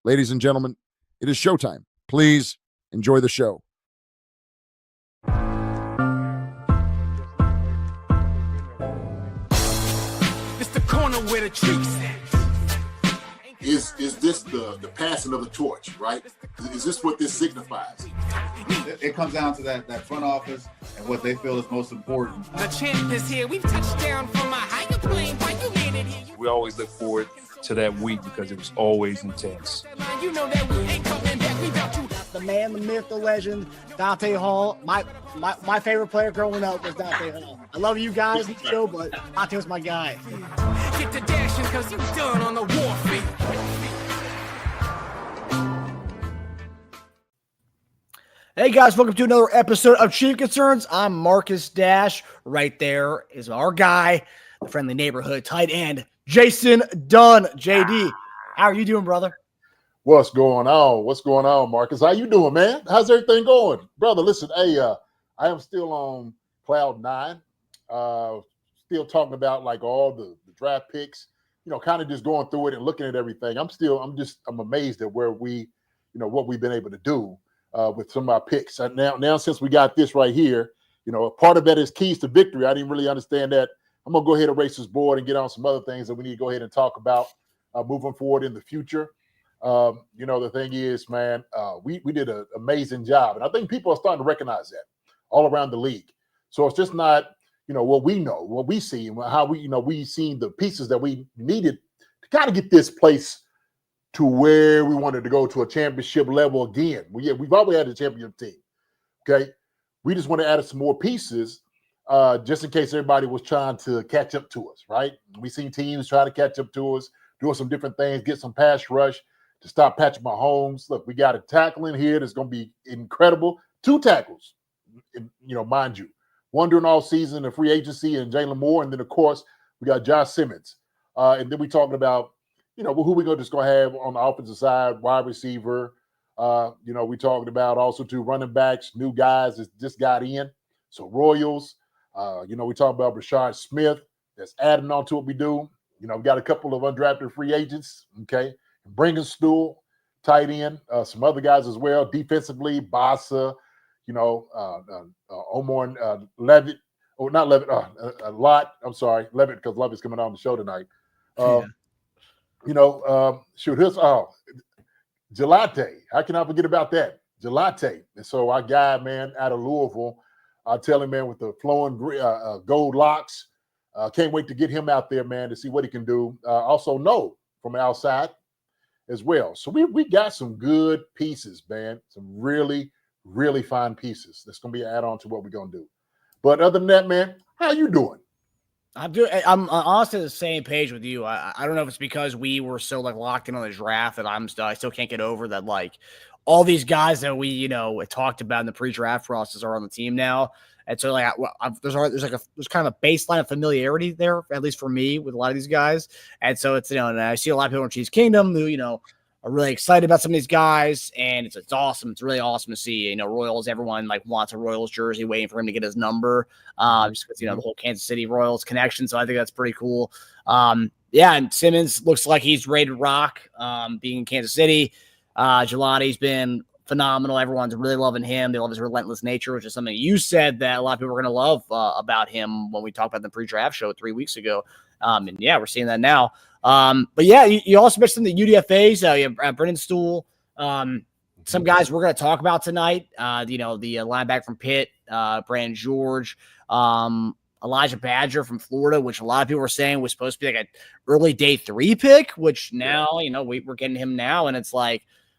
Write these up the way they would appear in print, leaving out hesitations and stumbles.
Ladies and gentlemen, it is showtime. Please enjoy the show. It's the corner where the treats at. Is this the passing of the torch, right? Is this what this signifies? It comes down to that front office and what they feel is most important. The champ is here. We've touched down from a higher plane. Why you landed here? We always look forward to that week because it was always intense. You know that we ain't coming back. We got you. The man, the myth, the legend, Dante Hall. My favorite player growing up was Dante Hall. I love you guys, Joe, but Dante was my guy. Get the dashing because you done on the warfare. Hey guys, welcome to another episode of Chief Concerns. I'm Marcus Dash. Right there is our guy, the friendly neighborhood tight end, Jason Dunn. JD, how are you doing, brother? What's going on? What's going on, Marcus? How you doing, man? How's everything going? Brother, listen, hey, I am still on cloud nine. Still talking about like all the draft picks, kind of just going through it and looking at everything. I'm amazed at where what we've been able to do with some of our picks. Now since we got this right here, part of that is keys to victory. I didn't really understand that. I'm going to go ahead and erase this board and get on some other things that we need to go ahead and talk about moving forward in the future. The thing is, man, we did an amazing job. And I think people are starting to recognize that all around the league. So it's just not, what we know, what we see, and how we seen the pieces that we needed to kind of get this place to where we wanted to go to a championship level again. We've always had a championship team. Okay. We just want to add some more pieces just in case everybody was trying to catch up to us, right? We seen teams try to catch up to us, doing some different things, get some pass rush to stop Patrick Mahomes. Look, we got a tackle in here that's going to be incredible. 2 tackles, mind you. One during all season, the free agency, and Jalen Moore. And then, of course, we got Josh Simmons. And then we talking about, who we just going to have on the offensive side, wide receiver. We talking about also 2 running backs, new guys that just got in. So Royals, we talking about Rashee Smith that's adding on to what we do. We got a couple of undrafted free agents, okay? Bringing Stool, tight end, some other guys as well. Defensively, Bassa, Omar Levitt, or not Levitt, a lot. I'm sorry, Levitt, because Levitt's coming on the show tonight. Gelate. How can I forget about that? Gelate. And so our guy, man, out of Louisville, I tell him, man, with the flowing gold locks, can't wait to get him out there, man, to see what he can do. Also, No from outside as well. So we got some good pieces, man. Some really, really fine pieces. That's going to be an add-on to what we're going to do. But other than that, man, how you doing? I'm honestly on the same page with you. I don't know if it's because we were so locked in on the draft that I still can't get over that all these guys that we talked about in the pre-draft process are on the team now, and so there's kind of a baseline of familiarity there, at least for me, with a lot of these guys, and so it's and I see a lot of people in Chiefs Kingdom who are really excited about some of these guys, and it's awesome. It's really awesome to see. Royals, everyone wants a Royals jersey, waiting for him to get his number. Just because the whole Kansas City Royals connection. So I think that's pretty cool. And Simmons looks like he's ready to rock. Being in Kansas City, Gelate's been phenomenal. Everyone's really loving him. They love his relentless nature, which is something you said that a lot of people are going to love about him when we talked about the pre-draft show 3 weeks ago. We're seeing that now. But yeah, you also mentioned the UDFAs. You have Brendan Stool. Some guys we're going to talk about tonight. The linebacker from Pitt, Brandon George, Elijah Badger from Florida, which a lot of people were saying was supposed to be an early day 3 pick, which now, we're getting him now. And it's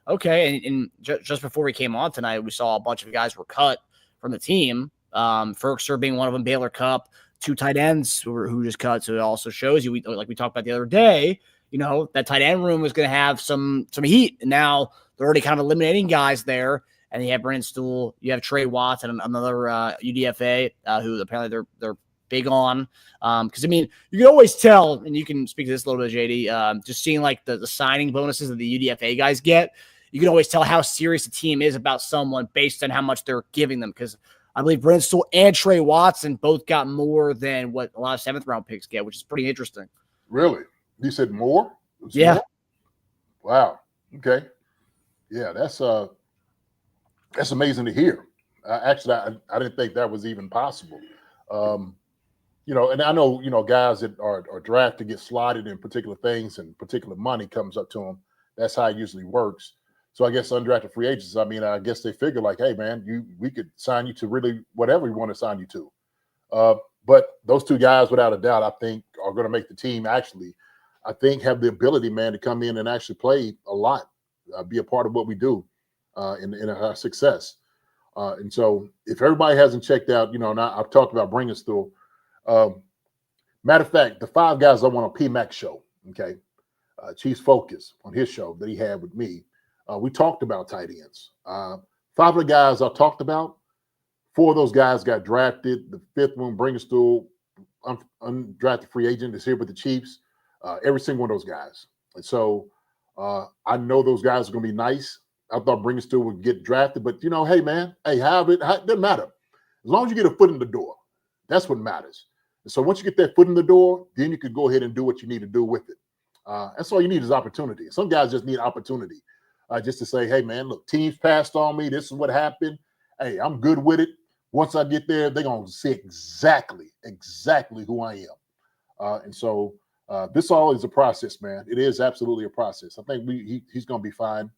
okay. And just before we came on tonight, we saw a bunch of guys were cut from the team. Ferkser being one of them, Baylor Cup, 2 tight ends who just cut. So it also shows you, like we talked about the other day, that tight end room was going to have some heat. And now they're already kind of eliminating guys there. And you have Brandon Stool, you have Trey Watts, and another UDFA who apparently they're big on. Because you can always tell, and you can speak to this a little bit, JD. Just seeing the signing bonuses that the UDFA guys get, you can always tell how serious the team is about someone based on how much they're giving them. Because I believe Brandon Stool and Trey Watson both got more than what a lot of 7th round picks get, which is pretty interesting. Really? You said more? Yeah. More? Wow. Okay. Yeah, that's amazing to hear. Actually, I didn't think that was even possible. And I know, guys that are drafted get slotted in particular things and particular money comes up to them. That's how it usually works. So I guess undrafted free agents, I mean, I guess they figure like, hey, man, we could sign you to really whatever we want to sign you to. But those two guys, without a doubt, I think are going to make the team actually, I think, have the ability, man, to come in and actually play a lot, be a part of what we do in our success. And so if everybody hasn't checked out, and I've talked about bringing Stool. Matter of fact, the 5 guys I want on P-Mac's show, okay, Chiefs Focus on his show that he had with me, we talked about tight ends. 5 of the guys I talked about, 4 of those guys got drafted. The 5th one, Stool, undrafted free agent, is here with the Chiefs. Every single one of those guys. And so I know those guys are going to be nice. I thought Stool would get drafted, but hey, man, it doesn't matter. As long as you get a foot in the door, that's what matters. And so once you get that foot in the door, then you can go ahead and do what you need to do with it. That's all you need is opportunity. Some guys just need opportunity just to say, hey, man, look, teams passed on me. This is what happened. Hey, I'm good with it. Once I get there, they're going to see exactly who I am. And so this all is a process, man. It is absolutely a process. I think he's going to be fine,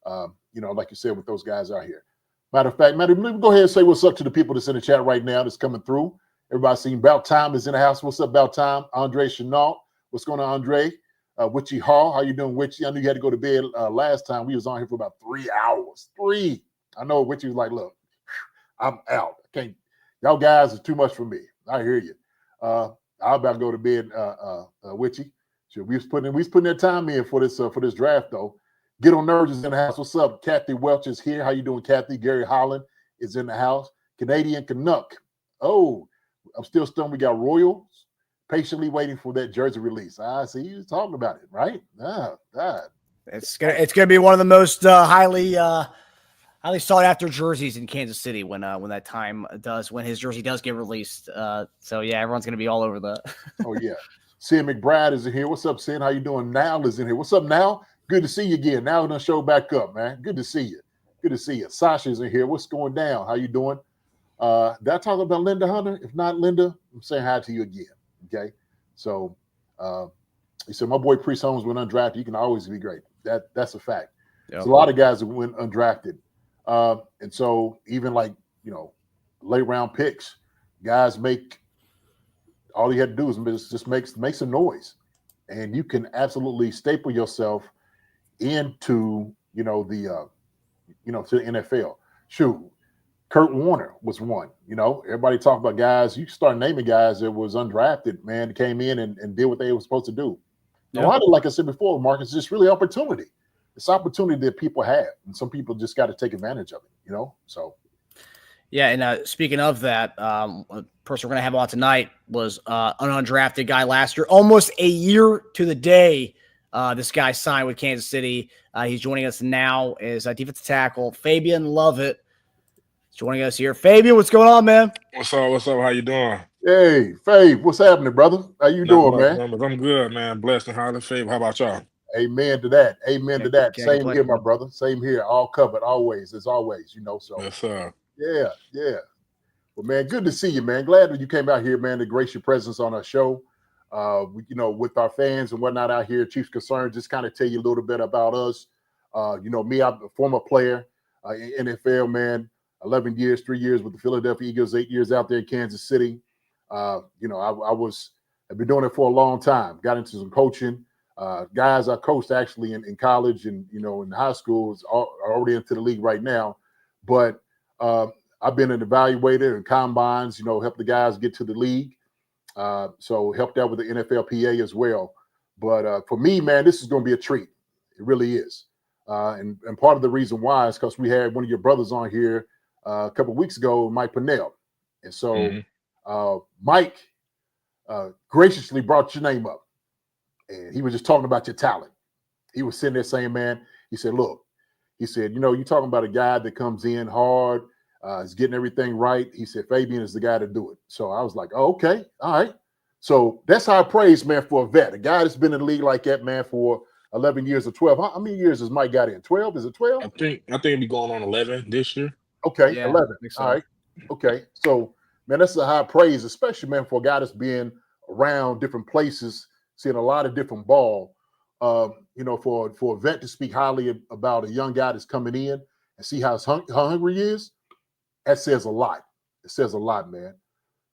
like you said, with those guys out here. Matter of fact, let me go ahead and say what's up to the people that's in the chat right now that's coming through. Everybody seen About Time is in the house. What's up, About Time? Andre Chenault. What's going on, Andre? Witchy Hall. How you doing, Witchy? I knew you had to go to bed last time. We was on here for about 3 hours. 3. I know Witchy was like, look, I'm out. I can't. Y'all guys are too much for me. I hear you. I'm about to go to bed, Witchy. Sure, we was putting that time in for this draft, though. Get on Nerds is in the house. What's up? Kathy Welch is here. How you doing, Kathy? Gary Holland is in the house. Canadian Canuck. Oh, I'm still stunned. We got Royals patiently waiting for that jersey release. I see you talking about it, right? God. It's gonna be one of the most highly sought after jerseys in Kansas City when his jersey does get released. So yeah, everyone's gonna be all over the. Oh yeah, Sin McBride is in here. What's up, Sin? How you doing? Now is in here. What's up, Now? Good to see you again. Now we're gonna show back up, man. Good to see you. Good to see you. Sasha's in here. What's going down? How you doing? Did I talk about Linda Hunter? If not Linda, I'm saying hi to you again. Okay. So he said, my boy Priest Holmes went undrafted. You can always be great. That's a fact. Yep. There's a lot of guys that went undrafted. And so even like, late round picks, guys all you had to do is just make some noise. And you can absolutely staple yourself into, to the NFL. Shoot, Kurt Warner was one. Everybody talk about guys. You start naming guys that was undrafted, man, came in and did what they were supposed to do. Yeah. A lot of, like I said before, Mark, it's just really opportunity. It's opportunity that people have, and some people just got to take advantage of it. So. Yeah, and speaking of that, a person we're going to have on tonight was an undrafted guy last year, almost a year to the day. This guy signed with Kansas City. He's joining us now as defensive tackle, Fabien Lovett. He's joining us here. Fabien, what's going on, man? What's up? What's up? How you doing? Hey, Fabe, what's happening, brother? How you doing, man? I'm good, man. Blessed and highly favored. How about y'all? Amen to that. Amen to that. Same here, my brother. Same here. All covered, always, as always, So yes, sir. Yeah. Well, man, good to see you, man. Glad that you came out here, man, to grace your presence on our show. With our fans and whatnot out here, Chiefs Concern, just kind of tell you a little bit about us. Me, I'm a former player in NFL, man. 11 years, 3 years with the Philadelphia Eagles, 8 years out there in Kansas City. I've been doing it for a long time. Got into some coaching. Guys I coached actually in college and, in high school are already into the league right now. But I've been an evaluator and combines, help the guys get to the league. So helped out with the NFLPA as well. But for me, man, this is going to be a treat. It really is. And part of the reason why is because we had one of your brothers on here a couple of weeks ago, Mike Pennell. And so Mike graciously brought your name up. And he was just talking about your talent. He was sitting there saying, man, he said, look, you're talking about a guy that comes in hard, is getting everything right. He said, Fabien is the guy to do it. So I was like, oh, okay. All right. So that's how I praise, man, for a vet, a guy that's been in the league like that, man, for 11 years or 12. How many years has Mike got in? 12? Is it 12? I think it'll be going on 11 this year. Okay, Yeah, 11. I think so. All right. Okay. So, man, that's a high praise, especially, man, for a guy that's being around different places, seeing a lot of different ball. For a vet to speak highly about a young guy that's coming in and see how hungry he is, that says a lot. It says a lot, man.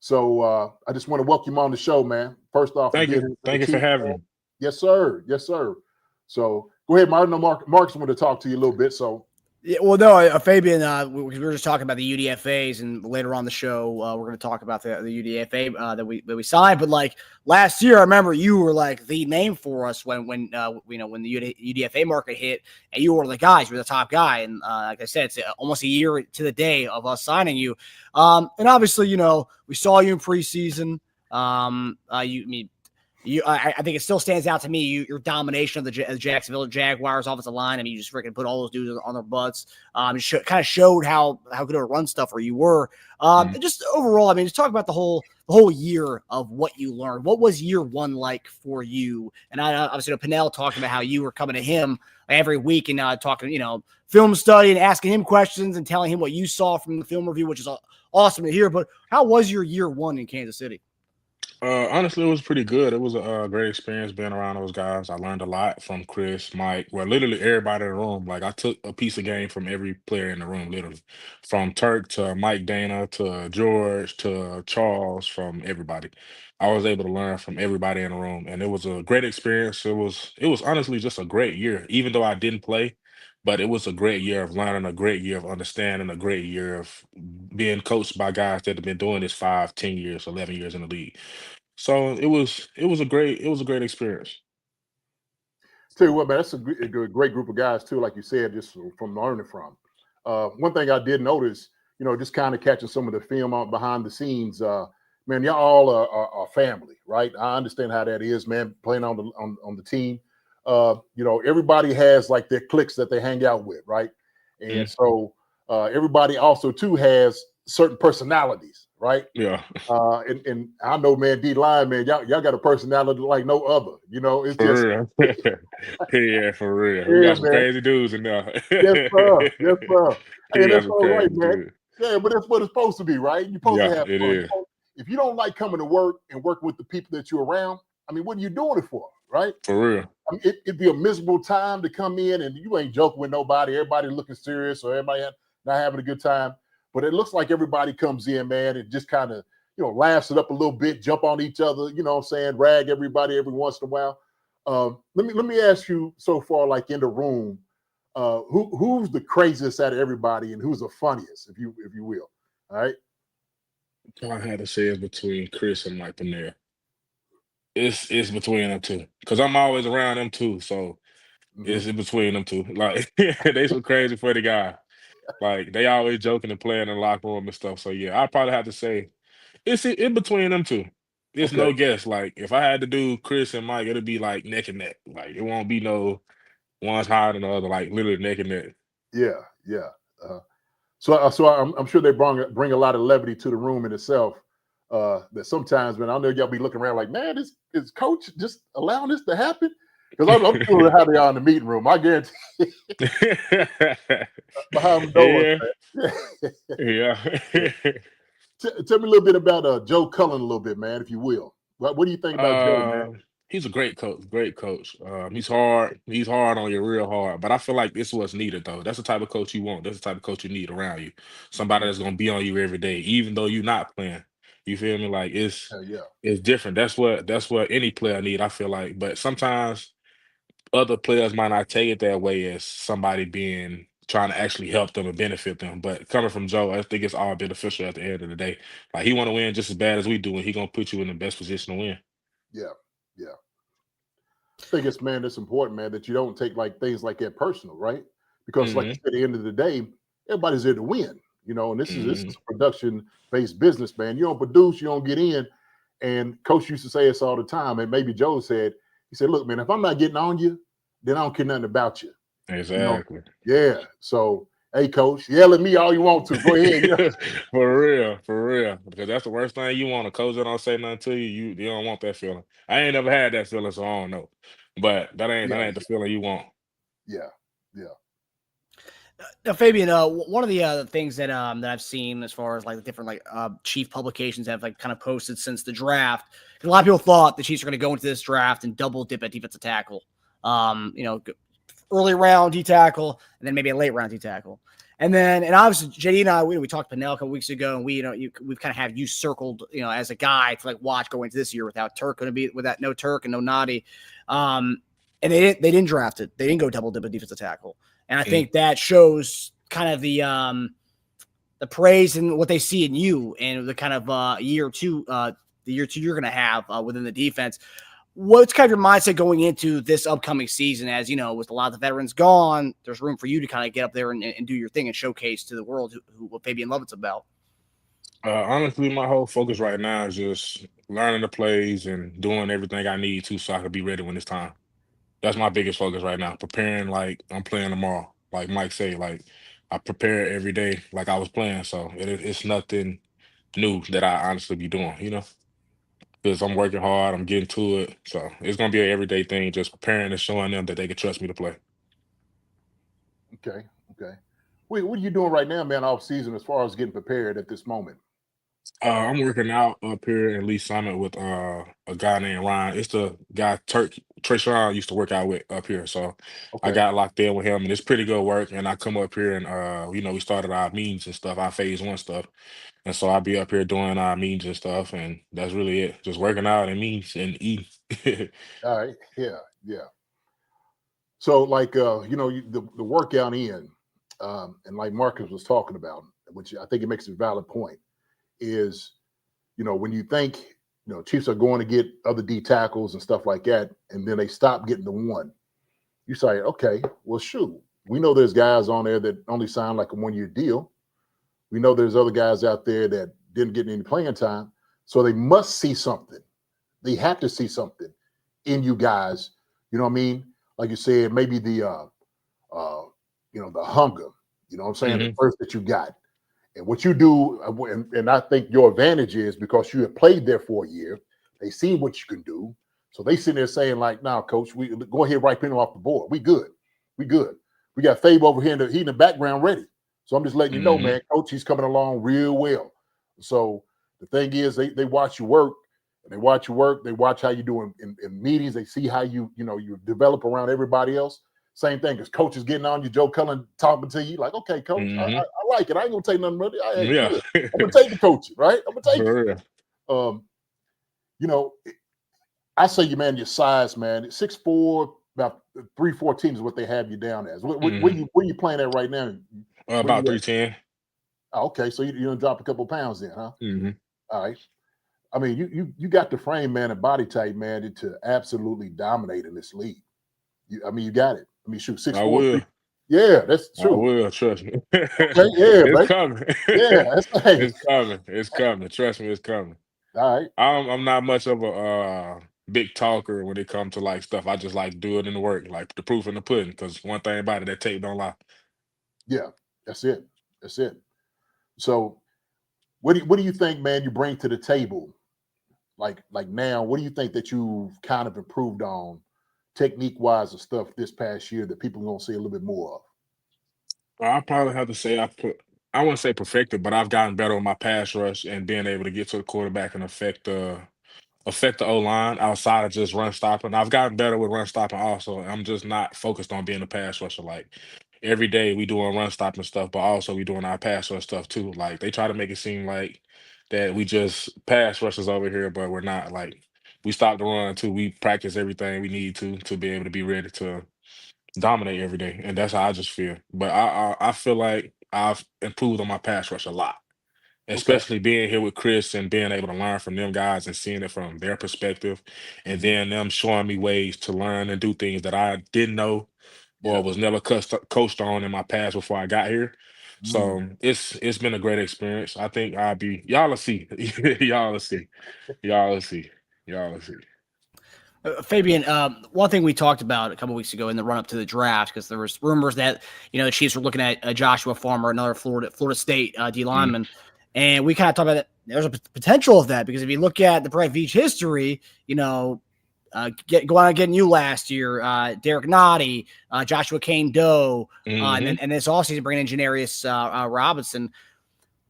So I just want to welcome you on the show, man. First off, Thank you for having me. Yes, sir. Yes, sir. So go ahead, Martin. Mark's wanted to talk to you a little bit. So yeah, well, no, Fabien, we were just talking about the UDFAs, and later on the show, we're going to talk about the UDFA that we signed. But like last year, I remember you were like the name for us when the UDFA market hit, and you were the guys, you're the top guy. And like I said, it's almost a year to the day of us signing you. And obviously, we saw you in preseason. I think it still stands out to me, your domination of the Jacksonville Jaguars offensive line. I mean, you just freaking put all those dudes on their butts. Kind of showed how good of a run stuffer you were. Just overall, I mean, just talk about the whole year of what you learned. What was year one like for you? And I obviously Pinnell talking about how you were coming to him every week and talking, film study and asking him questions and telling him what you saw from the film review, which is awesome to hear. But how was your year one in Kansas City? Honestly, it was pretty good. It was a great experience being around those guys. I learned a lot from Chris, Mike, well, literally everybody in the room. Like I took a piece of game from every player in the room, literally, from Turk to Mike Dana to George to Charles, from everybody. I was able to learn from everybody in the room, and it was a great experience. It was honestly just a great year, even though I didn't play. But it was a great year of learning, a great year of understanding, a great year of being coached by guys that have been doing this 5, 10 years, 11 years in the league. So it was a great experience. tell you what, man, that's a great group of guys too. Like you said, just from learning from. One thing I did notice, just kind of catching some of the film out behind the scenes. Man, y'all all are family, right? I understand how that is, man. Playing on the team, everybody has like their cliques that they hang out with, right? And so everybody also too has certain personalities, right? Yeah, And I know, man, D-line, man, y'all got a personality like no other. It's just for real. Yeah, for real. We yeah, got some man. crazy dudes in there. Yes, sir. Yes, sir. We And got that's some all right, crazy man. dudes. Yeah, but that's what it's supposed to be, right? You're supposed to Yeah, have it fun. is. If you don't like coming to work and working with the people that you're around, I mean, what are you doing it for, right? For real. I mean, it'd be a miserable time to come in and you ain't joking with nobody. Everybody looking serious or everybody not having a good time. But it looks like everybody comes in, man, and just kind of, laughs it up a little bit, jump on each other, rag everybody every once in a while. Let me ask you so far, like in the room, who's the craziest out of everybody and who's the funniest, if you will. All right. All I had to say is between Chris and Mike Panera. It's between them two. Because I'm always around them too. So it's in between them two. Like they some crazy funny guy. Like they always joking and playing in the locker room and stuff. So yeah, I probably have to say it's in between them two. It's Okay. no guess. Like if I had to do Chris and Mike, it'd be like neck and neck. Like it won't be no one's higher than the other. Like literally neck and neck. Yeah. Yeah. So I'm sure they bring a lot of levity to the room in itself. That sometimes, man, I know y'all be looking around like, man, is coach just allowing this to happen? Because I'm sure how they are in the meeting room. I guarantee behind the doors. Yeah. Tell me a little bit about Joe Cullen a little bit, man, if you will. What do you think about Joe, man? He's a great coach. Great coach. He's hard. He's hard on you, real hard. But I feel like this is what's needed, though. That's the type of coach you want. That's the type of coach you need around you. Somebody that's gonna be on you every day, even though you're not playing. You feel me? Like it's different. That's what any player need. I feel like, but sometimes other players might not take it that way as somebody being trying to actually help them and benefit them. But coming from Joe, I think it's all beneficial at the end of the day. Like he want to win just as bad as we do, and he gonna put you in the best position to win. Yeah. I think it's important, man, that you don't take like things like that personal, right? Because like you said, at the end of the day, everybody's there to win, and this is a production-based business, man. You don't produce, you don't get in. And coach used to say this all the time, and maybe Joe said, he said, look, man, if I'm not getting on you, then I don't care nothing about you. Exactly. Yeah. So, hey, coach, yell at me all you want to. Go ahead. For real. Because that's the worst thing you want. A coach that don't say nothing to you, you don't want that feeling. I ain't never had that feeling, so I don't know. but that Yeah. ain't the feeling you want. Yeah. Now, Fabien, one of the things that I've seen as far as like the different Chief publications have like kind of posted since the draft, 'cause a lot of people thought the Chiefs were going to go into this draft and double dip at defensive tackle. Early round D tackle and then maybe a late round D tackle. And obviously JD and I, we talked to Pinnell a couple weeks ago, and we've kind of have you circled, as a guy to like watch going into this year without no Turk and no Nadi. And they didn't draft it. They didn't go double dip at defensive tackle. And I think that shows kind of the praise and what they see in you and the kind of year two you're going to have within the defense. What's kind of your mindset going into this upcoming season? As you know, with a lot of the veterans gone, there's room for you to kind of get up there and do your thing and showcase to the world what Fabien Lovett's about. Honestly, my whole focus right now is just learning the plays and doing everything I need to so I can be ready when it's time. That's my biggest focus right now. Preparing like I'm playing tomorrow. Like Mike say, like I prepare every day like I was playing. So it's nothing new that I honestly be doing, because I'm working hard, I'm getting to it. So it's gonna be an everyday thing, just preparing and showing them that they can trust me to play. Okay. Wait, what are you doing right now, man, off season as far as getting prepared at this moment? I'm working out up here in Lee Summit with a guy named Ryan. It's the guy Trayshawn used to work out with up here. So I Okay. got locked in with him, and it's pretty good work. And I come up here and we started our meetings and stuff, our phase one stuff. And so I'll be up here doing our meetings and stuff, and that's really it. Just working out and meetings and eating. All right. Yeah. So like the workout in, and like Marcus was talking about, which I think it makes a valid point, is when you think Chiefs are going to get other D tackles and stuff like that, and then they stop getting the one, you say, okay, well, shoot, we know there's guys on there that only signed like a 1-year deal. We know there's other guys out there that didn't get any playing time, so they must see something. They have to see something in you guys. You know what I mean? Like you said, maybe the the hunger. You know what I'm saying? The thirst that you got. And what you do, and I think your advantage is because you have played there for a year, they see what you can do. So they sitting there saying, like, "Now, coach, we go ahead, right pin off the board. We good. We got Fabe over here in the background ready. So I'm just letting you know, man, coach, he's coming along real well." So the thing is, they watch you work, and they watch you work. They watch how you do in meetings. They see how you develop around everybody else. Same thing as coach is getting on you, Joe Cullen talking to you, like, okay, coach, I like it. I ain't gonna take nothing with it. Yeah. I'm gonna take the coaching, right? I'm gonna take it. For real. I say you, man, your size, man, 6'4", about 314 is what they have you down as. Where you playing at right now? About 310. Oh, okay, so you done drop a couple pounds then, huh? All right. I mean, you got the frame, man, and body type, man, to absolutely dominate in this league. You got it. I mean, shoot, 6'4". I will. Yeah, that's true. I will, trust me. Okay, yeah, It's coming. Yeah, that's right. It's coming. It's coming. Trust me, it's coming. All right. I'm not much of a big talker when it comes to like stuff. I just like do it in the work, like the proof in the pudding. Because one thing about it, that tape don't lie. Yeah, that's it. So, what do you think, man? You bring to the table, like now. What do you think that you've kind of improved on, technique wise, and stuff this past year that people are gonna see a little bit more of? I probably have to say I wouldn't say perfected, but I've gotten better with my pass rush and being able to get to the quarterback and affect the O-line outside of just run stopping. I've gotten better with run stopping also. I'm just not focused on being a pass rusher. Like every day we doing run stopping stuff, but also we doing our pass rush stuff too. Like they try to make it seem like that we just pass rushers over here, but we're not. Like we stop the run too. We practice everything we need to be able to be ready to dominate every day. And that's how I just feel. But I feel like I've improved on my pass rush a lot, Okay. especially being here with Chris and being able to learn from them guys and seeing it from their perspective, and then them showing me ways to learn and do things that I didn't know or was never coached on in my past before I got here. So it's been a great experience. I think y'all will see. Y'all will see. Y'all will see. Y'all will see. Fabien, one thing we talked about a couple weeks ago in the run up to the draft, because there was rumors that the Chiefs were looking at Joshua Farmer, another Florida State D lineman, and we kind of talked about that. There's a potential of that because if you look at the Brett Veach history, going on getting you last year, Derek Nottie, Joshua Kane-Doe, and this offseason bringing in Janarius Robinson.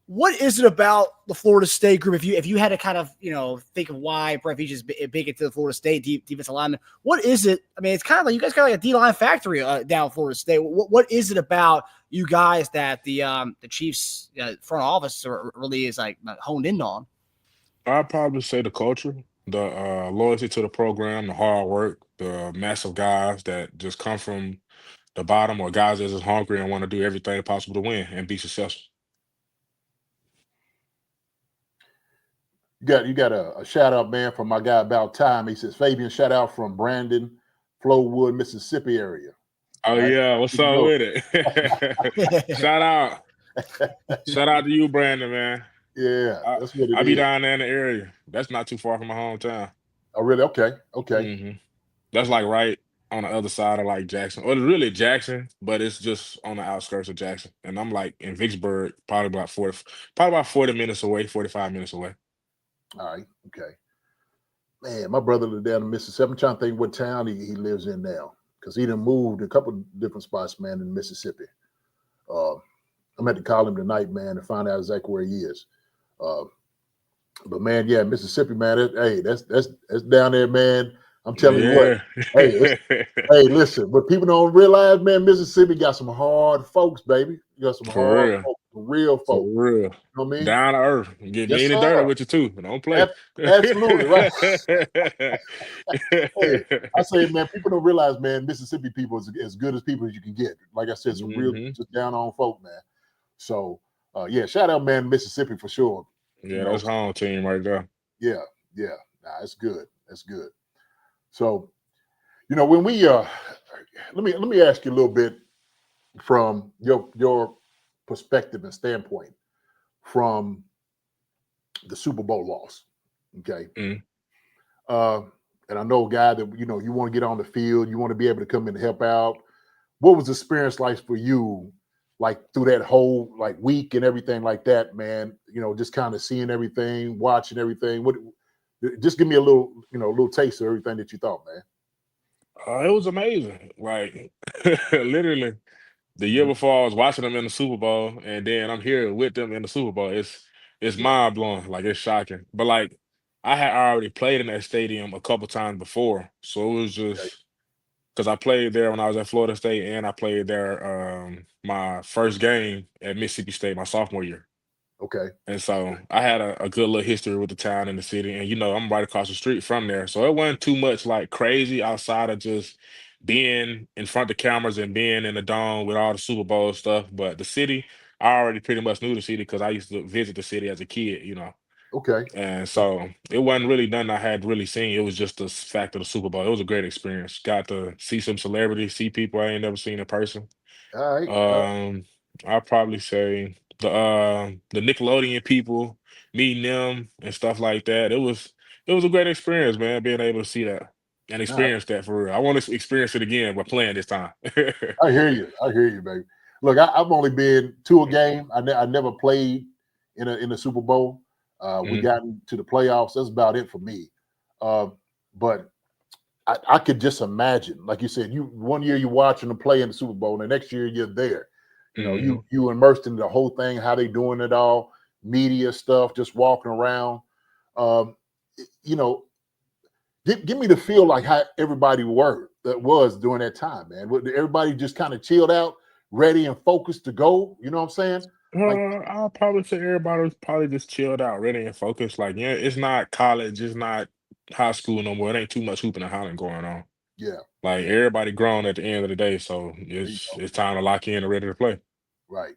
What is it about the Florida State group? If you had to kind of, think of why Brett Veach is big into the Florida State defensive lineman, what is it? I mean, it's kind of like you guys got like a D-line factory down Florida State. What is it about you guys that the Chiefs front office really is like honed in on? I'd probably say the culture, the loyalty to the program, the hard work, the massive guys that just come from the bottom, or guys that are just hungry and want to do everything possible to win and be successful. You got a shout out, man, from my guy About Time. He says, Fabien, shout out from Brandon, Flowood, Mississippi area. Oh, right. Yeah. What's up with it? Shout out. Shout out to you, Brandon, man. Yeah, that's what it is. I'll be down there in the area. That's not too far from my hometown. Oh, really? Okay. That's like right on the other side of like Jackson. Or it's really Jackson, but it's just on the outskirts of Jackson. And I'm like in Vicksburg, probably about 40 minutes away, 45 minutes away. All right. Okay. Man, my brother lived down in Mississippi. I'm trying to think what town he lives in now, because he done moved a couple of different spots, man, in Mississippi. I'm at to call him tonight, man, to find out exactly where he is. But man, yeah, Mississippi, man. That's down there, man. I'm telling you what. Hey, listen. But people don't realize, man, Mississippi got some hard folks, baby. You got some hard folks, some real folks. For real. You know what I mean? Down to earth. Get mean and dirty with you too. Don't play. Absolutely, right. Hey, I say, man, people don't realize, man, Mississippi people is as good as people as you can get. Like I said, some real just down on folk, man. So yeah, shout out, man, Mississippi for sure. Yeah, that's home team right there. Yeah. Nah, it's good. That's good. So, when we let me ask you a little bit from your perspective and standpoint from the Super Bowl loss. Okay. And I know a guy that you want to get on the field, you want to be able to come in and help out. What was the experience like for you? Like through that whole week and everything like that, man, just kind of seeing everything, watching everything. Just give me a little taste of everything that you thought, man. It was amazing. Like literally the year before I was watching them in the Super Bowl, and then I'm here with them in the Super Bowl. It's mind blowing. Like it's shocking. But like I had already played in that stadium a couple times before. So it was just because I played there when I was at Florida State, and I played there my first game at Mississippi State my sophomore year. Okay. And so I had a good little history with the town and the city. And, I'm right across the street from there. So it wasn't too much like crazy outside of just being in front of the cameras and being in the dome with all the Super Bowl stuff. But the city, I already pretty much knew the city because I used to visit the city as a kid, Okay. And so it wasn't really nothing I had really seen. It was just the fact of the Super Bowl. It was a great experience. Got to see some celebrities, see people I ain't never seen in person. All right. I'd probably say the Nickelodeon people, meeting them and stuff like that. It was a great experience, man, being able to see that and experience that for real. I want to experience it again, but playing this time. I hear you, baby. Look, I've only been to a game. I never played in a Super Bowl. We got into the playoffs. That's about it for me. But I could just imagine, like you said, one year you're watching them play in the Super Bowl, and the next year you're there. You immersed in the whole thing, how they doing it all, media stuff, just walking around. Give me the feel like how everybody was during that time, man. Everybody just kind of chilled out, ready and focused to go. You know what I'm saying? I'll probably say everybody was probably just chilled out, ready and focused. Like, it's not college, it's not high school no more. It ain't too much hooping and hollering going on. Yeah. Like everybody grown at the end of the day, so it's time to lock in and ready to play. Right.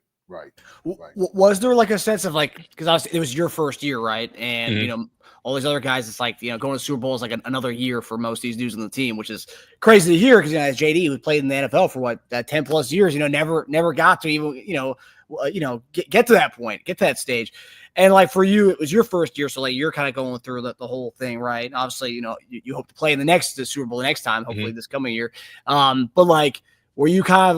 Was there like a sense of because it was your first year, right? And all these other guys, it's like going to Super Bowl is like another year for most of these dudes on the team, which is crazy to hear because as JD, who played in the NFL for 10 plus years, never got to even get to that point, get to that stage. And for you, it was your first year, so you're kind of going through the whole thing, right? Obviously, you hope to play in the Super Bowl the next time, hopefully this coming year. But were you kind of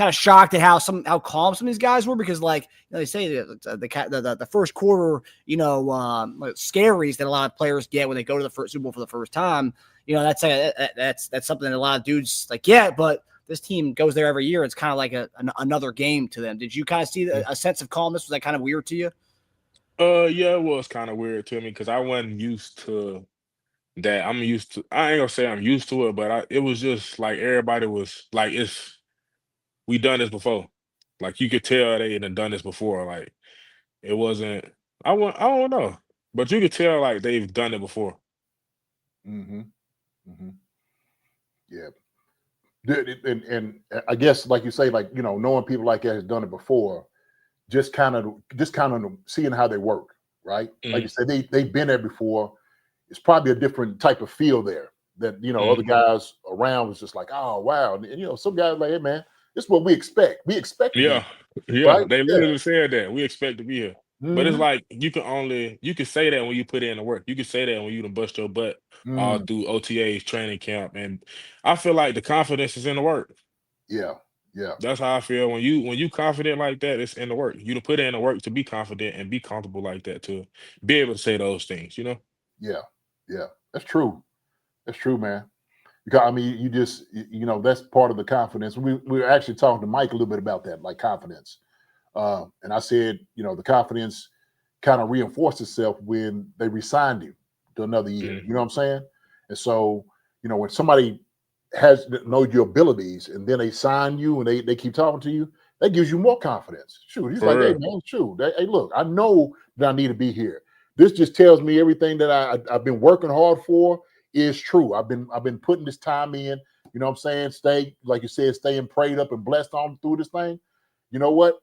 kind of shocked at how calm some of these guys were because, like they say, the first quarter, scaries that a lot of players get when they go to the first Super Bowl for the first time. That's something that a lot of dudes get, but this team goes there every year. It's kind of like another game to them. Did you kind of see a sense of calmness? Was that kind of weird to you? Yeah, it was kind of weird to me because I wasn't used to that. I ain't gonna say I'm used to it, but it was just like everybody was like, we done this before. Like you could tell they had done this before. Like it wasn't. I don't know, but you could tell like they've done it before. Mm-hmm. Mm-hmm. Yeah. And I guess, like you say, like knowing people like that has done it before, just kind of seeing how they work, right? Mm-hmm. Like you said, they've been there before. It's probably a different type of feel there that other guys around was just like, oh wow, and some guys like, hey man, this is what we expect. We expect to be, right? They literally said that we expect to be here. But it's Mm-hmm. like you can say that when you put in the work. You can say that when you done bust your butt all through OTAs, training camp, and I feel like the confidence is in the work. Yeah. That's how I feel when you confident like that. It's in the work. You to put in the work to be confident and be comfortable like that to be able to say those things. Yeah. That's true. That's true, man. Because I mean, you just that's part of the confidence. We were actually talking to Mike a little bit about that, like confidence. And I said, the confidence kind of reinforced itself when they re-signed him to another year. Mm-hmm. You know what I'm saying? And so, when somebody knows your abilities and then they sign you and they keep talking to you, that gives you more confidence. Shoot, he's like, hey man, shoot, hey look, I know that I need to be here. This just tells me everything that I've been working hard for is true. I've been putting this time in. You know what I'm saying? Stay, like you said, staying prayed up and blessed on through this thing. You know what?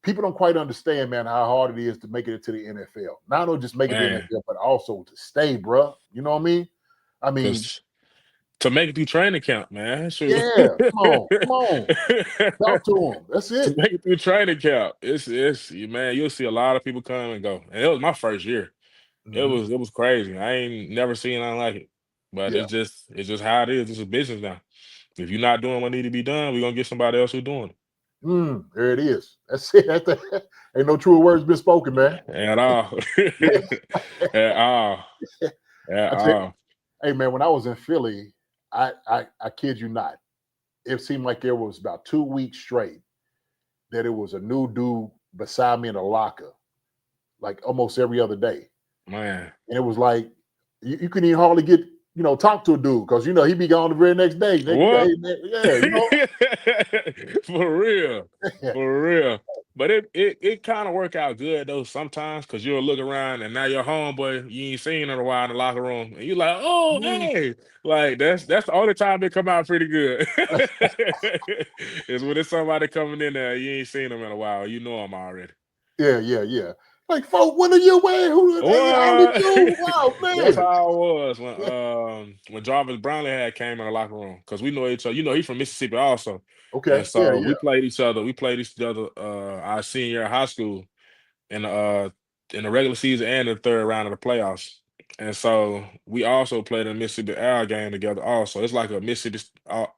People don't quite understand, man, how hard it is to make it into the NFL. Not only just make it to the NFL, but also to stay, bro. You know what I mean? To make it through training camp, man. Shoot. Yeah, come on. Talk to them. That's To it. make it through training camp, it's man. You'll see a lot of people come and go, and it was my first year. Mm-hmm. It was crazy. I ain't never seen nothing like it. But Yeah. it's just how it is. It's a business now. If you're not doing what need to be done, we're gonna get somebody else who's doing it. There it is. That's it. Ain't no truer words been spoken, man. At all. Yeah. At all. At I tell you, all. hey man, when I was in Philly, I kid you not, it seemed like there was about 2 weeks straight that it was a new dude beside me in a locker, like almost every other day. Man. And it was like you couldn't even hardly get talk to a dude because he'd be gone the very next day. What? Hey, man, yeah, For real. Yeah. For real. But it kind of work out good though sometimes because you'll look around and now your homeboy you ain't seen in a while in the locker room and you like, oh hey, like that's the only time they come out pretty good. Is when it's somebody coming in there you ain't seen them in a while, you know them already. Yeah. Like, folk, what are you wearing? Who? Hey, how did you? Wow, man. That's how it was when Jarvis Brownlee had came in the locker room because we know each other. He's from Mississippi also. Okay. And so Yeah. we played each other. We played each other our senior year of high school in the regular season and the third round of the playoffs. And so we also played a Mississippi Al game together. Also, it's like a Mississippi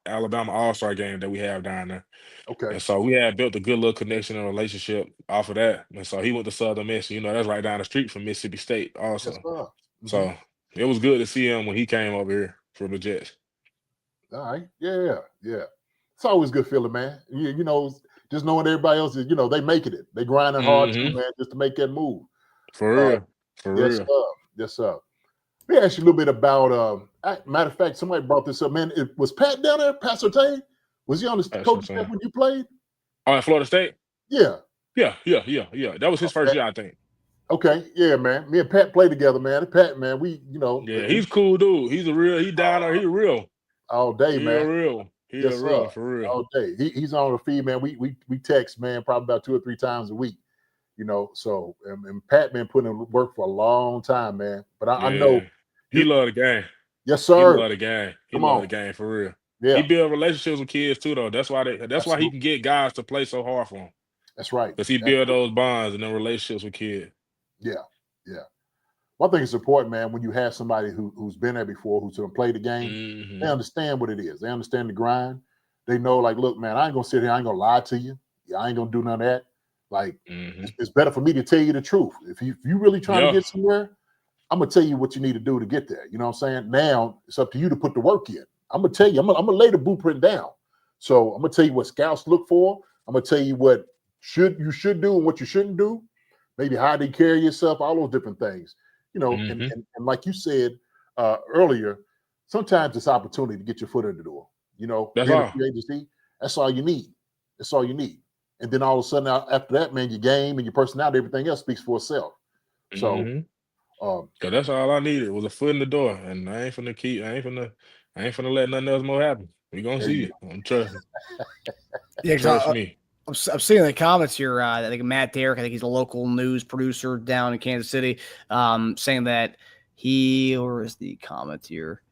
Alabama All Star game that we have down there. Okay. And so we had built a good little connection and relationship off of that. And so he went to Southern Miss. That's right down the street from Mississippi State also. Yes, sir. Mm-hmm. So it was good to see him when he came over here from the Jets. All right. Yeah. It's always good feeling, man. Just knowing everybody else is, they making it. They grinding hard too, man, just to make that move. For real. Yes, Real. sir. Yes, sir. Let me ask you a little bit about. Matter of fact, somebody brought this up, man. Was Pat down there? Pat Surtain? Was he on the coaching staff when you played? Oh, at Florida State? Yeah. Yeah. That was his first year, I think. Okay, yeah, man. Me and Pat play together, man. Pat, man, we, Yeah, he's cool dude. He down there. He real. All day, man. Real. Yes, real, for real. All day. He's on the feed, man. We text, man, probably about 2 or 3 times a week. So and Pat been putting in work for a long time, man. But I know he love the game. Yes, sir. He love the game. He love the game for real. Yeah. He build relationships with kids too, though. That's why he can get guys to play so hard for him. That's right. Because he build those bonds and then relationships with kids. Yeah. Well, I think it's important, man, when you have somebody who's been there before, who's going to play the game. They understand what it is. They understand the grind. They know, like, look, man, I ain't gonna sit here. I ain't gonna lie to you. Yeah, I ain't gonna do none of that. Like, it's better for me to tell you the truth. If you really trying to get somewhere, I'm gonna tell you what you need to do to get there. You know what I'm saying? Now it's up to you to put the work in. I'm gonna tell you. I'm gonna lay the blueprint down. So I'm gonna tell you what scouts look for. I'm gonna tell you what you should do and what you shouldn't do. Maybe how they carry yourself. All those different things. You know, and like you said earlier, sometimes it's opportunity to get your foot in the door. You know, That's being all. a free agency, that's all you need. That's all you need. And then all of a sudden, after that, man, your game and your personality, everything else speaks for itself. So, cause that's all I needed was a foot in the door, and I ain't finna let nothing else more happen. We gonna see it. I'm trusting. Trust me. I'm seeing the comments here. I think Matt Derrick, I think he's a local news producer down in Kansas City, saying that or is the comment here?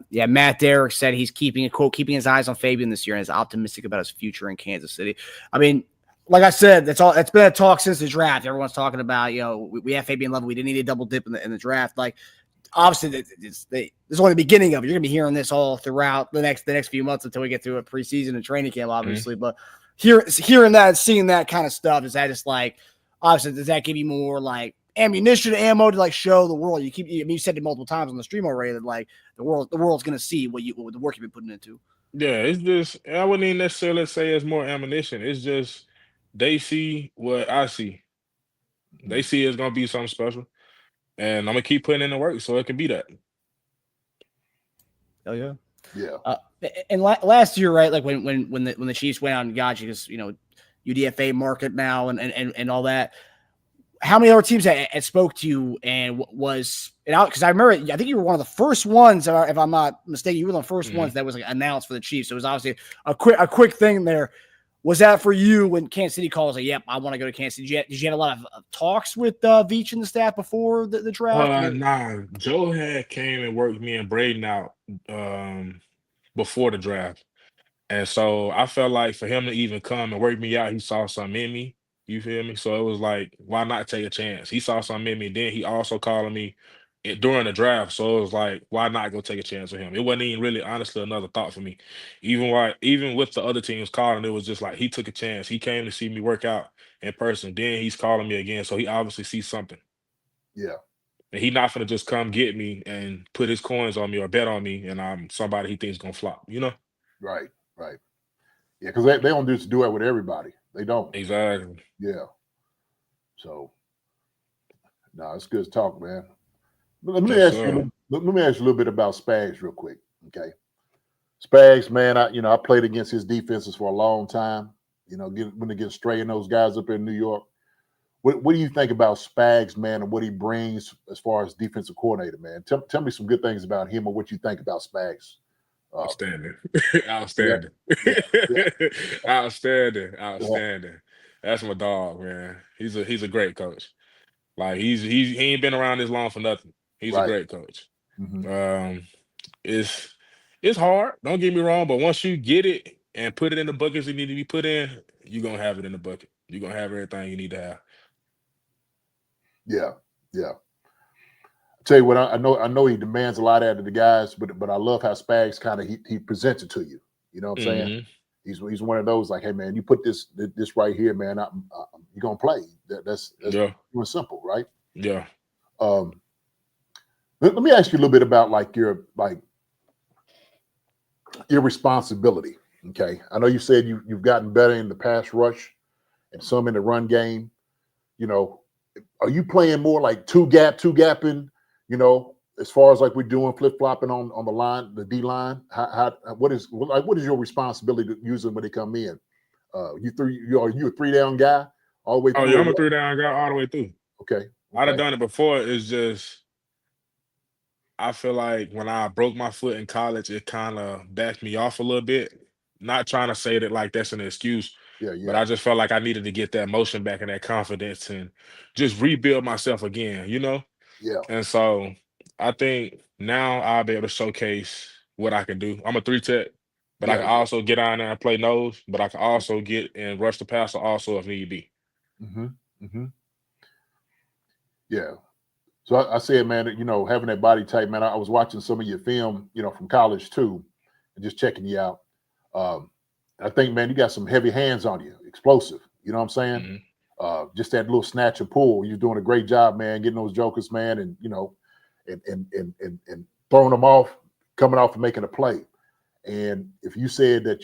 Matt Derrick said he's keeping his eyes on Fabien this year and is optimistic about his future in Kansas City. I mean, like I said, that's been a talk since the draft. Everyone's talking about, we have Fabien Lovett. We didn't need a double dip in the draft. Like, obviously, this is only the beginning of it. You're gonna be hearing this all throughout the next few months until we get through a preseason and training camp, obviously. But hearing that, seeing that kind of stuff, is that just like, obviously, does that give you more like ammunition, ammo to like show the world? You said it multiple times on the stream already that like the world's gonna see what the work you've been putting into. Yeah, it's just I wouldn't even necessarily say it's more ammunition. It's just they see what I see. They see it's gonna be something special, and I'm gonna keep putting in the work so it can be that. Oh yeah, yeah. And last year, right? Like when the Chiefs went out and got you, because UDFA market now and all that. How many other teams had spoke to you and was it out? Because I remember, I think you were one of the first ones, if I'm not mistaken, you were the first ones that was like announced for the Chiefs. So it was obviously a quick thing there. Was that for you when Kansas City calls like, yep, I want to go to Kansas City? Did you have a lot of talks with Veach and the staff before the draft? Nah, Joe had came and worked me and Braden out before the draft. And so I felt like for him to even come and work me out, he saw something in me. You feel me? So it was like, why not take a chance? He saw something in me. Then he also called me during the draft. So it was like, why not go take a chance with him? It wasn't even really, honestly, another thought for me. Even with the other teams calling, it was just like he took a chance. He came to see me work out in person. Then he's calling me again. So he obviously sees something. Yeah. And he not gonna just come get me and put his coins on me or bet on me, and I'm somebody he thinks gonna flop. Right. Yeah, because they don't just do it with everybody. They don't. Exactly. Yeah. So, no, it's good talk, man. Let me ask you a little bit about Spags real quick. Okay. Spags, man, I played against his defenses for a long time. When they get straying those guys up in New York. What do you think about Spags, man, and what he brings as far as defensive coordinator, man? Tell me some good things about him or what you think about Spags. Outstanding. Outstanding. Outstanding. That's my dog, man. He's a great coach. Like he ain't been around this long for nothing. He's a great coach. It's hard. Don't get me wrong, but once you get it and put it in the buckets it need to be put in, you're gonna have it in the bucket. You're gonna have everything you need to have. Yeah. I tell you what, I know he demands a lot out of the guys, but I love how Spags kind of he presents it to you. You know what I'm saying? He's one of those like, hey man, you put this right here, man. You're gonna play. That's simple, right? Yeah. Let me ask you a little bit about your responsibility. Okay, I know you said you've gotten better in the pass rush and some in the run game. Are you playing more like two gapping? As far as like we're doing flip flopping on the line, the D line. What is your responsibility to use them when they come in? Are you a 3-down guy all the way through? Oh yeah, I'm a 3-down guy all the way through. Okay. I'd have done it before. It's just I feel like when I broke my foot in college, it kind of backed me off a little bit. Not trying to say that like that's an excuse, but I just felt like I needed to get that motion back and that confidence and just rebuild myself again, Yeah. And so I think now I'll be able to showcase what I can do. I'm a 3-tech, but I can also get on there and play nose, but I can also get and rush the passer also if need be. Yeah. So I said, man, having that body type, man, I was watching some of your film, from college too, and just checking you out. I think, man, you got some heavy hands on you, explosive. You know what I'm saying? Just that little snatch and pull. You're doing a great job, man, getting those jokers, man, and and throwing them off, coming off and making a play. And if you said that,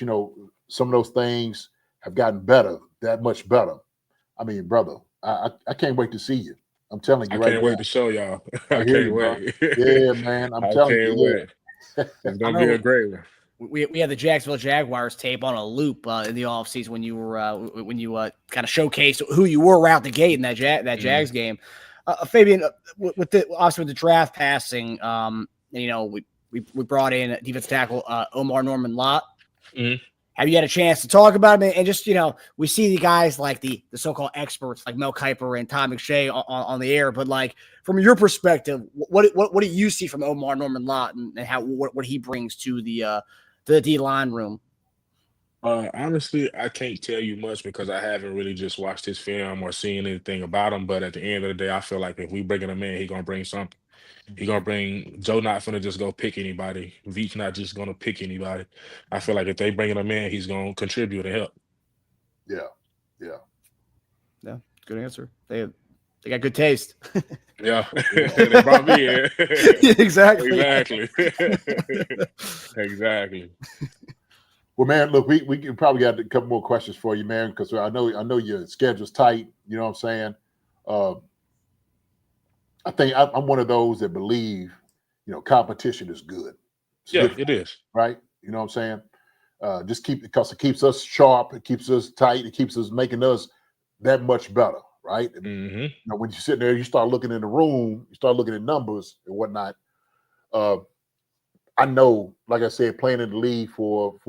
some of those things have gotten better, that much better, I mean, brother, I can't wait to see you. I'm telling you I right can't now. wait to show y'all. I I hear can't you, bro. wait. Yeah, man. I'm I telling can't you. wait. It's I gonna be know a great one. we had the Jacksonville Jaguars tape on a loop in the offseason when you were kind of showcased who you were right out the gate in that Jags game. Fabian, with the draft passing, we brought in defensive tackle Omar Norman Lott. Have you had a chance to talk about him? And just, we see the guys like the so-called experts like Mel Kiper and Tom McShay on the air, but like from your perspective, what do you see from Omar Norman Lott and how what he brings to the D line room? Honestly, I can't tell you much because I haven't really just watched his film or seen anything about him. But at the end of the day, I feel like if we bringing him in, he gonna bring something. He gonna bring Joe. Not gonna just go pick anybody. Veach not just gonna pick anybody. I feel like if they bringing him in, he's gonna contribute and help. Yeah. Good answer. They got good taste. Yeah, they brought me in. Exactly. Exactly. Well, man, look, we probably got a couple more questions for you, man, because I know your schedule's tight. You know what I'm saying? I think I'm one of those that believe, competition is good. It's good, It is. right? You know what I'm saying? Because it keeps us sharp, it keeps us tight, it keeps us making us that much better, right? Mm-hmm. When you sit there, you start looking in the room, you start looking at numbers and whatnot. I know, like I said, playing in the league for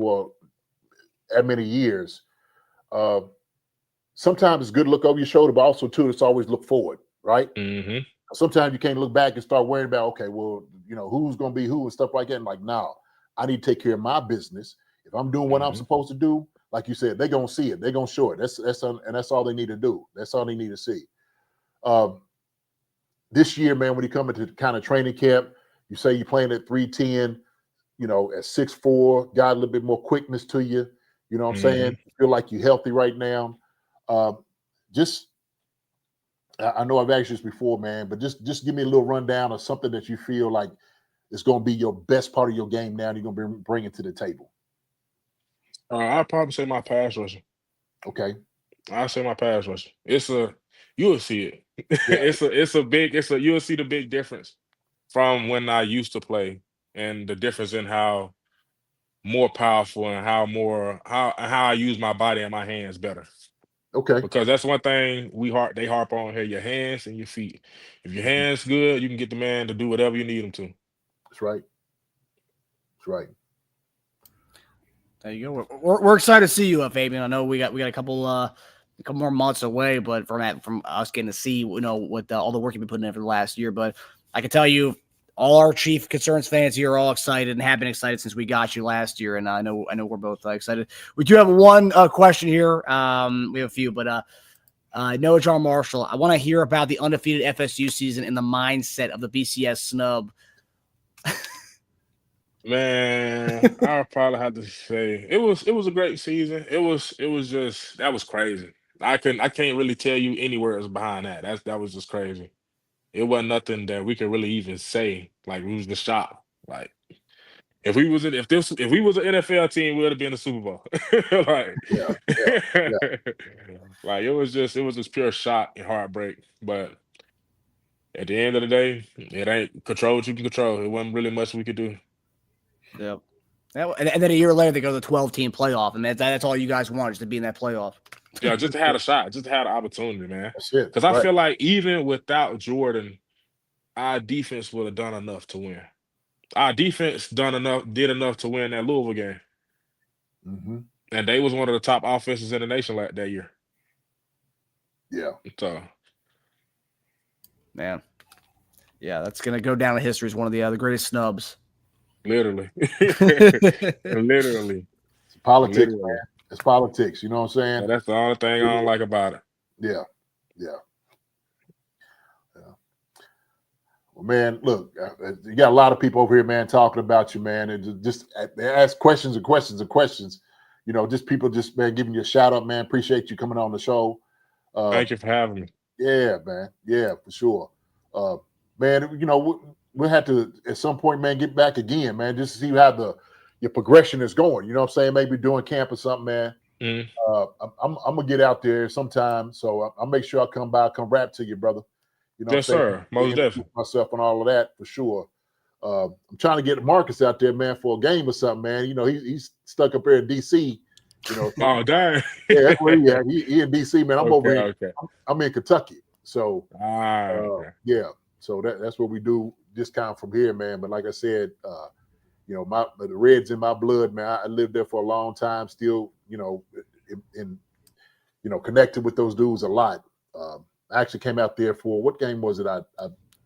that many years, sometimes it's good to look over your shoulder, but also too, it's always look forward, right? Mm-hmm. Sometimes you can't look back and start worrying about, okay, well, who's going to be who and stuff like that. And like, no, I need to take care of my business. If I'm doing what I'm supposed to do, like you said, they're going to see it. They're going to show it. That's all they need to do. That's all they need to see. This year, man, when you come into kind of training camp, you say you're playing at 310, at 6'4", got a little bit more quickness to you. You know what I'm saying? You feel like you're healthy right now. I know I've asked you this before, man, but just give me a little rundown of something that you feel like is going to be your best part of your game now and you're going to bring it to the table. I'd probably say my pass rushing. Okay. I'll say my pass rushing. You'll see it. Yeah. You'll see the big difference from when I used to play and the difference in how more powerful and how I use my body and my hands better. Okay. Because that's one thing they harp on here, your hands and your feet. If your hands good, you can get the man to do whatever you need him to. That's right. That's right. There you go. We're excited to see you, Fabian. I know we got a couple more months away, but from us getting to see, what all the work you've been putting in for the last year. But I can tell you, all our Chief Concerns fans here are all excited and have been excited since we got you last year, and I know we're both excited. We do have one question here. We have a few, but Noah John Marshall, I want to hear about the undefeated FSU season and the mindset of the BCS snub. Man, I would probably have to say it was a great season. It was just that was crazy. I can't really tell you any words behind that. That was just crazy. It wasn't nothing that we could really even say. Like, we was the shock. Like, if we was an NFL team, we would have been in the Super Bowl. Like, Yeah. like it was just pure shock and heartbreak. But at the end of the day, it ain't control what you can control. It wasn't really much we could do. Yep. And then a year later, they go to the 12-team playoff, and that's all you guys want, is to be in that playoff. Yeah, just to have a shot, just to have an opportunity, man. That's it. Because I feel like even without Jordan, our defense would have done enough to win. Our defense did enough to win that Louisville game. Mm-hmm. And they was one of the top offenses in the nation that year. Yeah. So, man, yeah, that's gonna go down in history as one of the greatest snubs. Literally. Literally. It's politics, man. It's politics. You know what I'm saying? Yeah, that's the only thing I don't like about it. Yeah. Well, man, look, you got a lot of people over here, man, talking about you, man, and just they ask questions and questions and questions. just people just, man, giving you a shout out, man. Appreciate you coming on the show. Thank you for having me. Yeah, man. Yeah, for sure. Man, we'll have to at some point, man, get back again, man, just to see how your progression is going. You know what I'm saying? Maybe doing camp or something, man. Mm. I'm gonna get out there sometime, so I'll make sure I come rap to you, brother. You know Yes, what I'm saying? sir. Most definitely. Myself and all of that for sure. I'm trying to get Marcus out there, man, for a game or something, man. He's stuck up here in DC. Oh, dang. Yeah, that's where he at. He in DC, man. I'm over here. Okay. I'm in Kentucky, so Okay. yeah. So that's what we do. Just kind of from here, man. But like I said, the Reds in my blood, man. I lived there for a long time. Still, connected with those dudes a lot. I actually came out there for what game was it?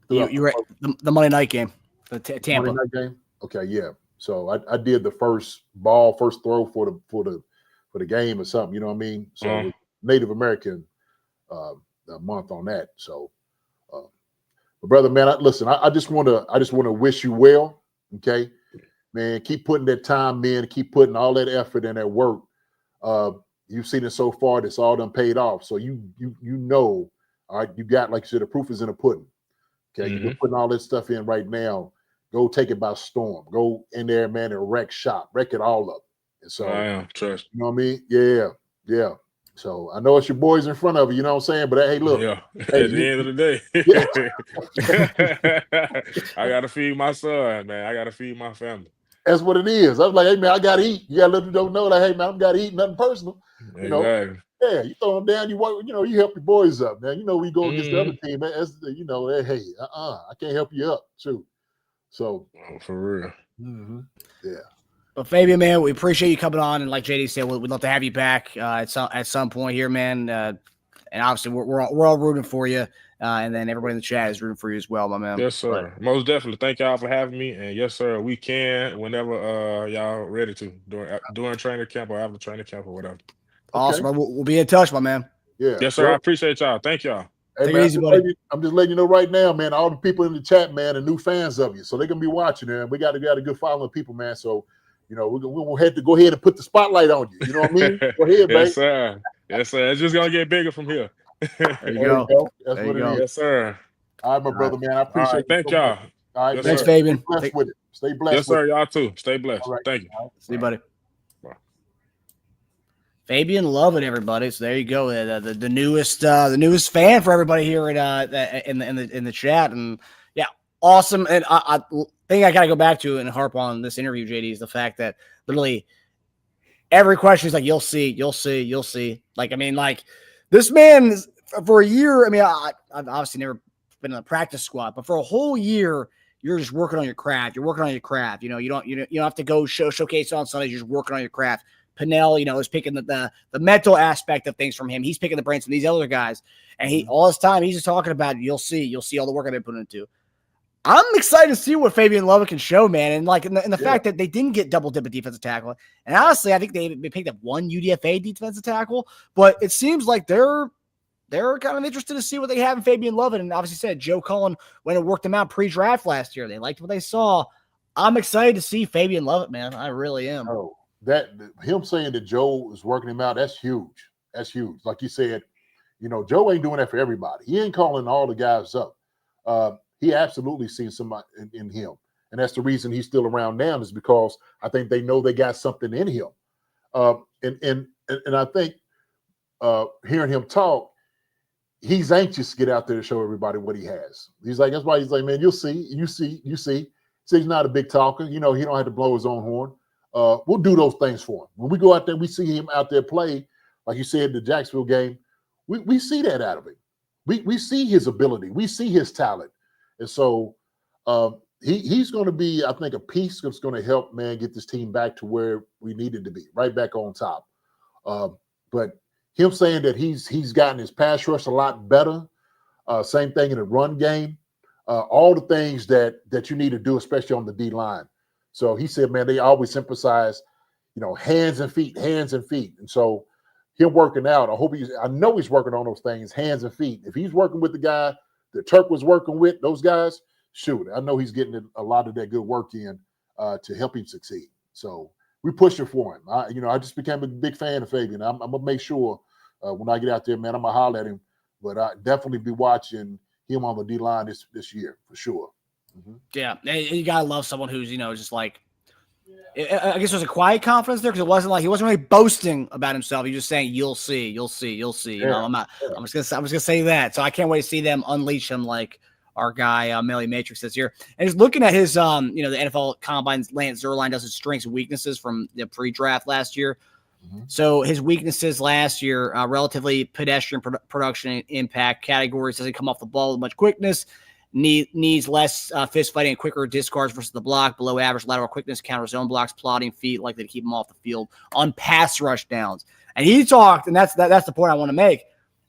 You were the Monday night game, the Tampa Monday night game. Okay, yeah. So I did the first throw for the game or something. You know what I mean? So Native American month on that. So, but brother, man, listen. I just want to wish you well. Okay, man. Keep putting that time in. Keep putting all that effort and that work. You've seen it so far. That's all done paid off. So you know, all right. You got, like you said, the proof is in the pudding. Okay, You've been putting all this stuff in right now. Go take it by storm. Go in there, man, and wreck it all up. And so, I am. Trust. You know what I mean? Yeah. So I know it's your boys in front of you. You know what I'm saying? But hey, look. Yeah. Hey, At the end of the day, I gotta feed my son, man. I gotta feed my family. That's what it is. I was like, hey man, I gotta eat. You gotta let them don't know, like, hey man, I gotta eat, nothing personal. Exactly. Yeah, you throw them down, you work, you help your boys up, man. We go against the other team, man. That's, hey, I can't help you up, too. So for real. Yeah. But Fabien, man, we appreciate you coming on, and like JD said, we'd love to have you back at some point here, man. And obviously, we're all rooting for you, and then everybody in the chat is rooting for you as well, my man. Yes, sir. But most definitely. Thank y'all for having me, and yes, sir, we can whenever y'all ready to during training camp or after training camp or whatever. Awesome, bro. We'll be in touch, my man. Yeah. Yes, sir. I appreciate y'all. Thank y'all. Hey, Take man, it easy, buddy. I'm just letting you know right now, man. All the people in the chat, man, are new fans of you, so they're gonna be watching, man. We got a good following of people, man. So, we'll have to go ahead and put the spotlight on you. You know what I mean? Go ahead, yes, sir. Yes, sir. It's just gonna get bigger from here. There you go. That's what it is. Yes, sir. All right, my brother, man. I appreciate it. Thank y'all. All right, yes, thanks, sir. Fabien. Stay blessed with it. Stay blessed. Yes, sir. Y'all too. Stay blessed. All right. Thank you. See you, buddy. Fabien Lovett, everybody. So there you go. The newest fan for everybody here in the chat, and yeah, awesome. And I think I got to go back to and harp on this interview, JD, is the fact that literally every question is like, you'll see. Like, I mean, like this man for a year. I mean, I've obviously never been in a practice squad, but for a whole year, you're just working on your craft. You're working on your craft. You don't have to go showcase on Sundays. You're just working on your craft. Pennell, is picking the mental aspect of things from him. He's picking the brains from these other guys. And all this time, he's just talking about, you'll see all the work I've been putting into. I'm excited to see what Fabien Lovett can show, man. And like in the fact that they didn't get double dip at defensive tackle. And honestly, I think they picked up one UDFA defensive tackle, but it seems like they're kind of interested to see what they have in Fabien Lovett. And obviously said Joe Cullen went and worked them out pre-draft last year. They liked what they saw. I'm excited to see Fabien Lovett, man. I really am. Oh. That him saying that Joe is working him out, that's huge. That's huge. Like you said, Joe ain't doing that for everybody. He ain't calling all the guys up. He absolutely seen somebody in him. And that's the reason he's still around now, is because I think they know they got something in him. And I think hearing him talk, he's anxious to get out there to show everybody what he has. That's why he's like, man, you'll see, you see. So he's not a big talker. He don't have to blow his own horn. We'll do those things for him. When we go out there, we see him out there play, like you said, the Jacksonville game. We see that out of him. We see his ability. We see his talent. And so he's going to be, I think, a piece that's going to help, man, get this team back to where we needed to be, right back on top. But him saying that he's gotten his pass rush a lot better, same thing in the run game, all the things that you need to do, especially on the D-line. So he said, man, they always emphasize, hands and feet. And so him working out, I know he's working on those things, hands and feet. If he's working with the guy that Turk was working with, those guys, shoot, I know he's getting a lot of that good work in to help him succeed. So we pushing for him. I just became a big fan of Fabien. I'm gonna make sure when I get out there, man, I'm gonna holler at him. But I definitely be watching him on the D line this year for sure. Mm-hmm. Yeah, you gotta love someone who's just like. I guess there's a quiet confidence there because it wasn't like he wasn't really boasting about himself. He was just saying, "You'll see, you'll see, you'll see." You know, I'm just gonna say that. So I can't wait to see them unleash him like our guy Melly Matrix says here. And just looking at his the NFL Combine's Lance Zierlein does his strengths and weaknesses from the pre-draft last year. Mm-hmm. So his weaknesses last year, relatively pedestrian production and impact categories, doesn't come off the ball with much quickness. Needs less fist fighting and quicker discards versus the block, below average lateral quickness, counter zone blocks, plotting feet, likely to keep him off the field on pass rush downs. And he talked, and that's the point I want to make.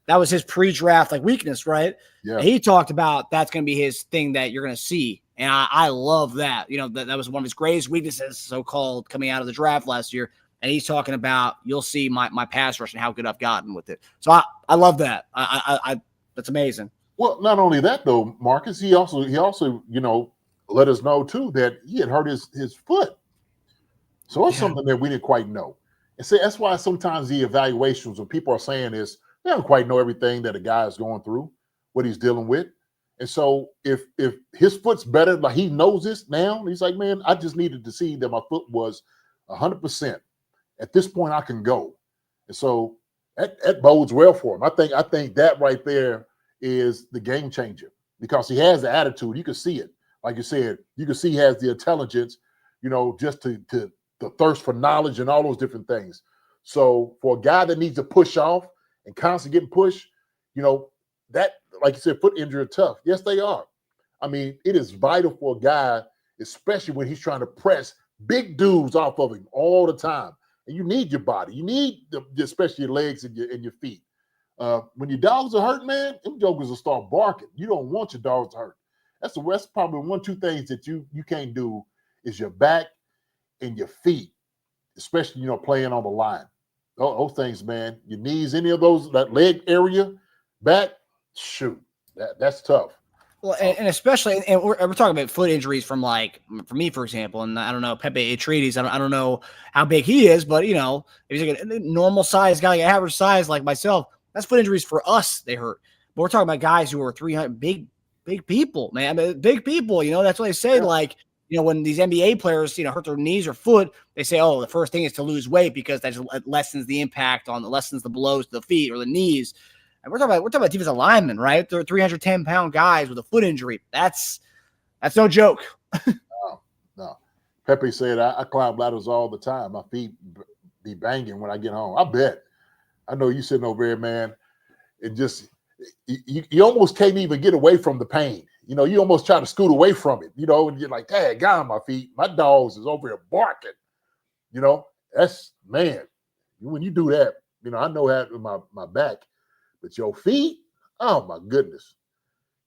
That was his pre-draft weakness, right? Yeah. And he talked about that's going to be his thing that you're going to see, and I love that. That was one of his greatest weaknesses, so-called, coming out of the draft last year. And he's talking about you'll see my pass rush and how good I've gotten with it. So I love that. I that's amazing. Well, not only that though, Marcus, he also let us know too that he had hurt his foot. So it's something that we didn't quite know. And so that's why sometimes the evaluations when people are saying is they don't quite know everything that a guy is going through, what he's dealing with. And so if his foot's better, like he knows this now, he's like, man, I just needed to see that my foot was 100%. At this point, I can go. And so that bodes well for him. I think that right there is the game changer because he has the attitude. You can see it. Like you said, you can see he has the intelligence, just to thirst for knowledge and all those different things. So for a guy that needs to push off and constantly getting pushed, that, like you said, foot injury are tough. Yes, they are. I mean, it is vital for a guy, especially when he's trying to press big dudes off of him all the time. And you need your body. You need especially your legs and your feet. When your dogs are hurt, man, them jokers will start barking. You don't want your dogs to hurt. That's probably 1-2 things that you can't do is your back and your feet, especially playing on the line. Those things, man. Your knees, any of those, that leg area, back, shoot, that's tough. Well, and especially, and we're talking about foot injuries from for me, for example, and I don't know, Pepe Atreides, I don't know how big he is, but if he's like a normal size guy, like average size like myself, that's foot injuries for us. They hurt. But we're talking about guys who are 300, big people, man. I mean, big people, that's what they say. Yeah. When these NBA players, hurt their knees or foot, they say, oh, the first thing is to lose weight because that lessens the impact lessens the blows to the feet or the knees. And we're talking about defensive linemen, right? They're 310-pound guys with a foot injury. That's no joke. No. Pepe said, I climb ladders all the time. My feet be banging when I get home. I bet. I know you sitting over there, man, and just you almost can't even get away from the pain. You almost try to scoot away from it, and you're like, dang, God, my feet, my dogs is over here barking. That's, man, when you do that, I know that with my back, but your feet, oh my goodness.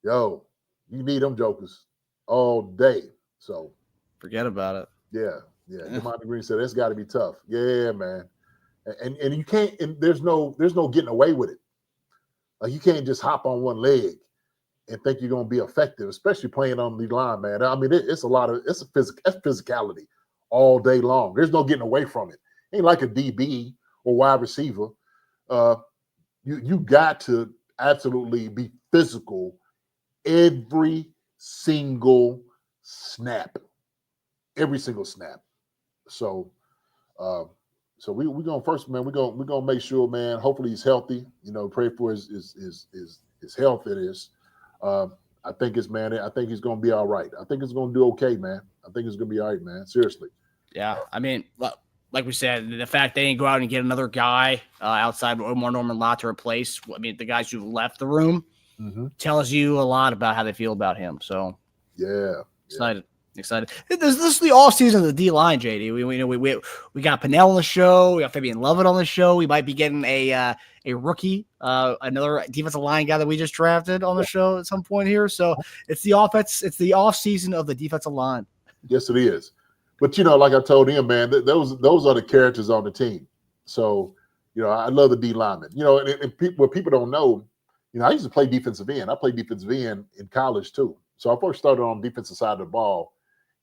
Yo, you need them jokers all day. So forget about it. Yeah. Demonte Green said that's got to be tough. Yeah, man. And you can't, and there's no getting away with it. Like you can't just hop on one leg and think you're going to be effective, especially playing on the line, man. I mean, it's physicality all day long. There's no getting away from it. Ain't like a DB or wide receiver. You got to absolutely be physical every single snap. Every single snap. So we're gonna first, man. We're gonna make sure, man. Hopefully he's healthy. Pray for his health. It is. I think he's gonna be all right. I think it's gonna do okay, man. I think it's gonna be all right, man. Seriously. Yeah, I mean, like we said, the fact they didn't go out and get another guy outside Omar Norman Lott to replace, the guys who left the room, tells you a lot about how they feel about him. So yeah, excited. This is the offseason of the D line, JD. We got Pennell on the show. We got Fabien Lovett on the show. We might be getting a rookie, another defensive line guy that we just drafted on the show at some point here. So it's the offseason of the defensive line. Yes, it is. But like I told him, man, those are the characters on the team. So I love the D linemen. What people don't know, I used to play defensive end. I played defensive end in college too. So I first started on the defensive side of the ball.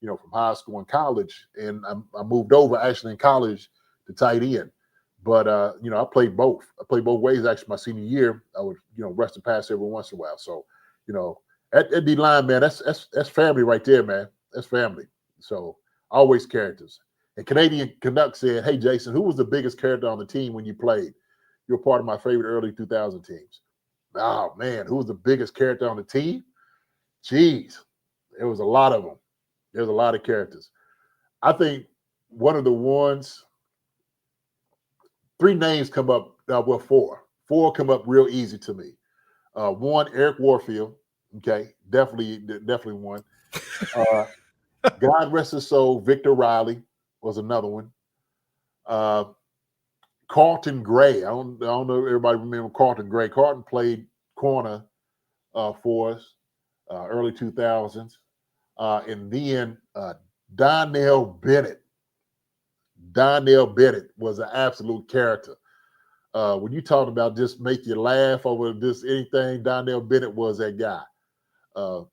from high school and college, and I moved over actually in college to tight end. But I played both. I played both ways. Actually, my senior year, I would rush the pass every once in a while. So at D line, man, that's family right there, man. That's family. So always characters. And Canadian Canuck said, "Hey Jason, who was the biggest character on the team when you played? You're part of my favorite early 2000 teams." Oh man, who was the biggest character on the team? Jeez, there was a lot of them. There's a lot of characters. I think one of the ones. 3 names come up. Well, 4. 4 come up real easy to me. One, Eric Warfield. Okay, definitely one. God rest his soul. Victor Riley was another one. Carlton Gray. I don't know if everybody remember Carlton Gray. Carlton played corner for us early 2000s. And then Donnell Bennett. Donnell Bennett was an absolute character. When you talk about just make you laugh over just anything, Donnell Bennett was that guy. The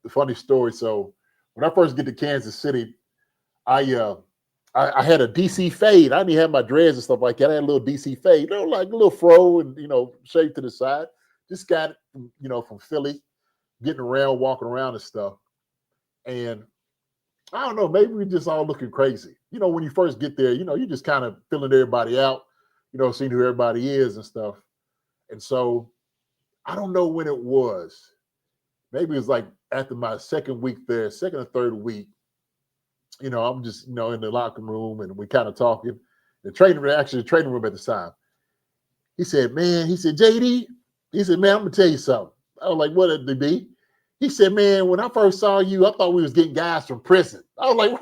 funny story. So when I first get to Kansas City, I had a DC fade. I didn't even have my dreads and stuff like that. I had a little DC fade, like a little fro and shaved to the side. Just got it from Philly, getting around, walking around and stuff. And I don't know, maybe we just all looking crazy. When you first get there, you just kind of filling everybody out, seeing who everybody is and stuff. And so I don't know when it was. Maybe it was like after my second week there, second or third week, I'm just, in the locker room and we kind of talking. The training room at the time. He said, JD, he said, man, I'm going to tell you something. I was like, what did it be? He said, man, when I first saw you, I thought we was getting guys from prison. I was like,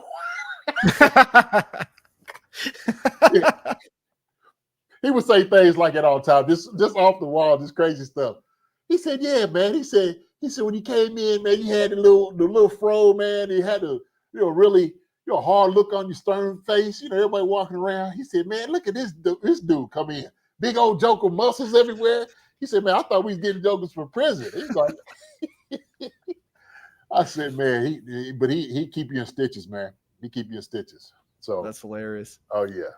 he would say things like that all the time, just off the wall, just crazy stuff. He said, yeah, man. He said when you came in, man, you had the little fro, man. You had a really hard look on your stern face. Everybody walking around. He said, man, look at this dude come in, big old joker muscles everywhere. He said, man, I thought we was getting jokers from prison. He's like. I said, man, he keep you in stitches, man. He keep you in stitches. So that's hilarious. Oh yeah.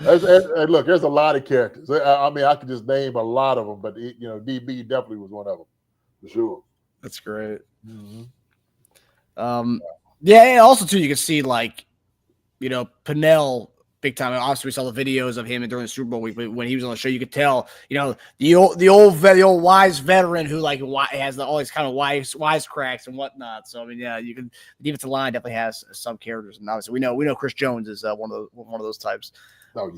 Look, there's a lot of characters. I mean, I could just name a lot of them, but DB definitely was one of them for sure. That's great. Mm-hmm. Yeah, and also too, you can see Pennell big time. Obviously, we saw the videos of him during the Super Bowl week. But when he was on the show, you could tell, the old wise veteran who has all these kind of wisecracks and whatnot. So I mean, yeah, the defensive line definitely has some characters, and obviously we know Chris Jones is one of those types. Oh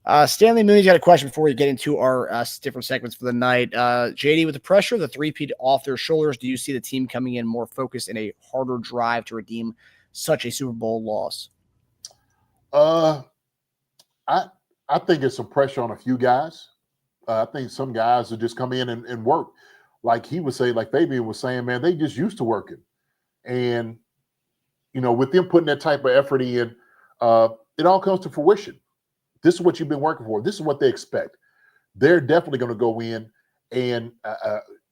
yeah. Stanley Mooney's got a question before we get into our different segments for the night. JD, with the pressure of the three-peat off their shoulders, do you see the team coming in more focused in a harder drive to redeem such a Super Bowl loss? I think it's some pressure on a few guys. I think some guys will just come in and work. Like he would say, like Fabien was saying, man, they just used to working. And, with them putting that type of effort in, it all comes to fruition. This is what you've been working for. This is what they expect. They're definitely going to go in and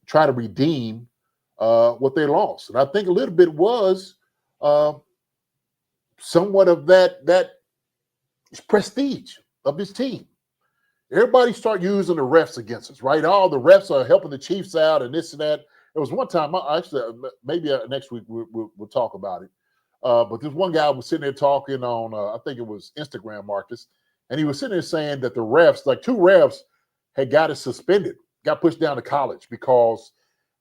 try to redeem what they lost. And I think a little bit was somewhat of that prestige of this team. Everybody start using the refs against us, right? All the refs are helping the Chiefs out and this and that. There was one time, maybe next week we'll talk about it. But this one guy was sitting there talking on, I think it was Instagram, Marcus, and he was sitting there saying that the refs, like 2 refs, had got it suspended, got pushed down to college because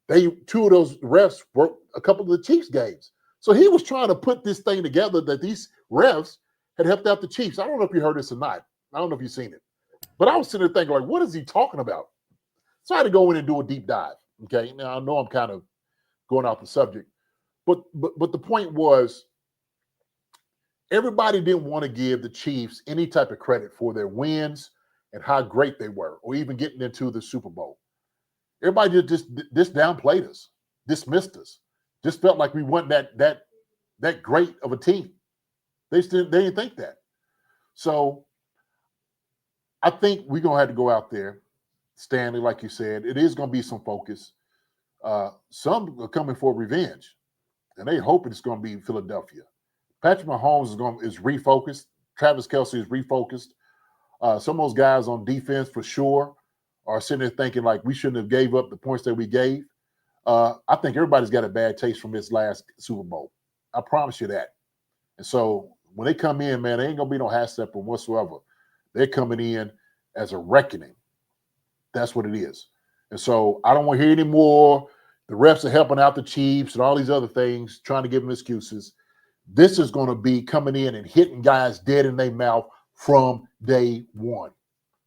2 of those refs worked a couple of the Chiefs games. So he was trying to put this thing together that these refs had helped out the Chiefs. I don't know if you heard this or not. I don't know if you've seen it. But I was sitting there thinking, like, what is he talking about? So I had to go in and do a deep dive. Okay. Now I know I'm kind of going off the subject. But the point was, everybody didn't want to give the Chiefs any type of credit for their wins and how great they were, or even getting into the Super Bowl. Everybody just downplayed us, dismissed us, just felt like we weren't that great of a team. They didn't think that. So I think we're going to have to go out there, Stanley, like you said. It is going to be some focus. Some are coming for revenge. and they hoping it's going to be Philadelphia. Patrick Mahomes is refocused. Travis Kelce is refocused. Some of those guys on defense for sure are sitting there thinking like we shouldn't have gave up the points that we gave. I think everybody's got a bad taste from this last Super Bowl. I promise you that. And so when they come in, man, they ain't going to be no half step whatsoever. They're coming in as a reckoning. That's what it is. And so I don't want to hear any more. The refs are helping out the Chiefs and all these other things, trying to give them excuses. This is going to be coming in and hitting guys dead in their mouth from day one.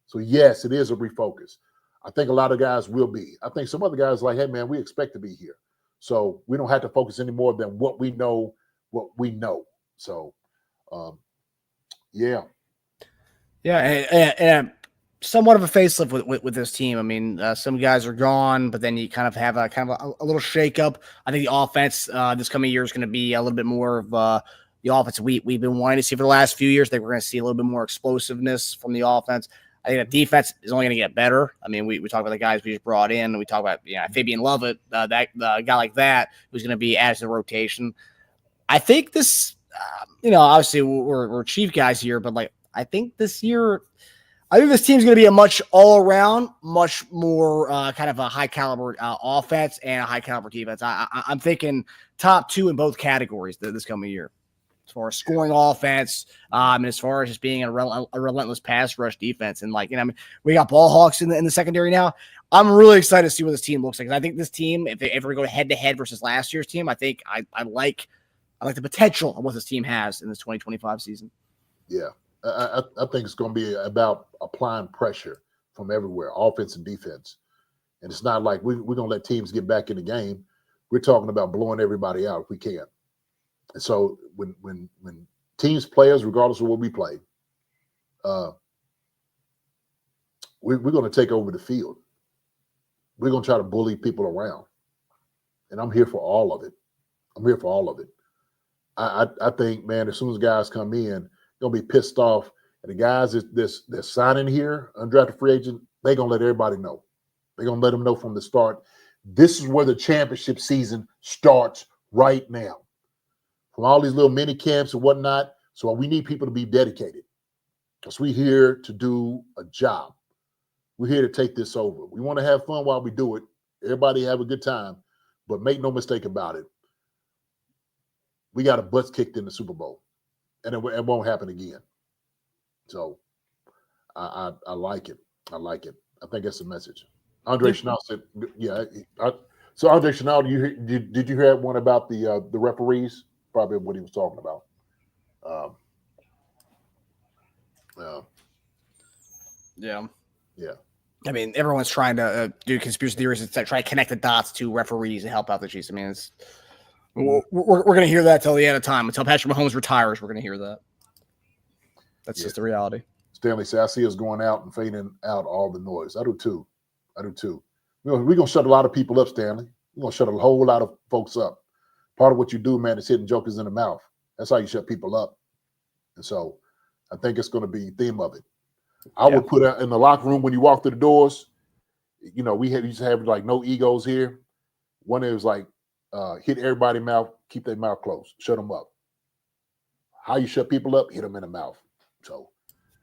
So, yes, it is a refocus. I think a lot of guys will be. I think some other guys are like, hey, man, we expect to be here. So we don't have to focus any more than what we know. So, yeah. Yeah, and somewhat of a facelift with this team. I mean, some guys are gone, but then you kind of have a little shakeup. I think the offense this coming year is going to be a little bit more of the offense we've been wanting to see for the last few years. I think we're going to see a little bit more explosiveness from the offense. I think the defense is only going to get better. I mean, we talk about the guys we just brought in. We talk about Fabien Lovett, that guy like that who's going to be added to the rotation. I think this, obviously we're Chief guys here, but like I think this year. I think this team's going to be a much all-around, much more kind of a high-caliber offense and a high-caliber defense. I'm thinking top two in both categories this coming year, as far as scoring offense and as far as just being a relentless pass rush defense. And we got ball hawks in the secondary now. I'm really excited to see what this team looks like. I think this team, if they ever go head-to-head versus last year's team, I think I like the potential of what this team has in this 2025 season. Yeah. I think it's going to be about applying pressure from everywhere, offense and defense. And it's not like we're going to let teams get back in the game. We're talking about blowing everybody out if we can. And so when teams play us, regardless of what we play, we're going to take over the field. We're going to try to bully people around. And I'm here for all of it. I think, man, as soon as guys come in, gonna be pissed off, and the guys that's signing here, undrafted free agent, they're gonna let everybody know. They're gonna let them know from the start. This is where the championship season starts right now. From all these little mini camps and whatnot. So we need people to be dedicated because we're here to do a job. We're here to take this over. We want to have fun while we do it. Everybody have a good time, but make no mistake about it. We got our butts kicked in the Super Bowl. And it won't happen again. So I like it. I think that's the message. Andre Chanel said, yeah. So Andre Chanel, did you hear one about the referees? Probably what he was talking about. Yeah. Yeah. I mean, everyone's trying to do conspiracy theories and try to connect the dots to referees and help out the Chiefs. I mean, we're going to hear that till the end of time. Until Patrick Mahomes retires, we're going to hear that. That's just the reality. Stanley said, I see us going out and fading out all the noise. I do too. We're going to shut a lot of people up, Stanley. We're going to shut a whole lot of folks up. Part of what you do, man, is hitting jokers in the mouth. That's how you shut people up. And so I think it's going to be the theme of it. I would put in the locker room when you walk through the doors, we used to have like no egos here. One is like, hit everybody's mouth, keep their mouth closed, shut them up. How you shut people up? Hit them in the mouth. So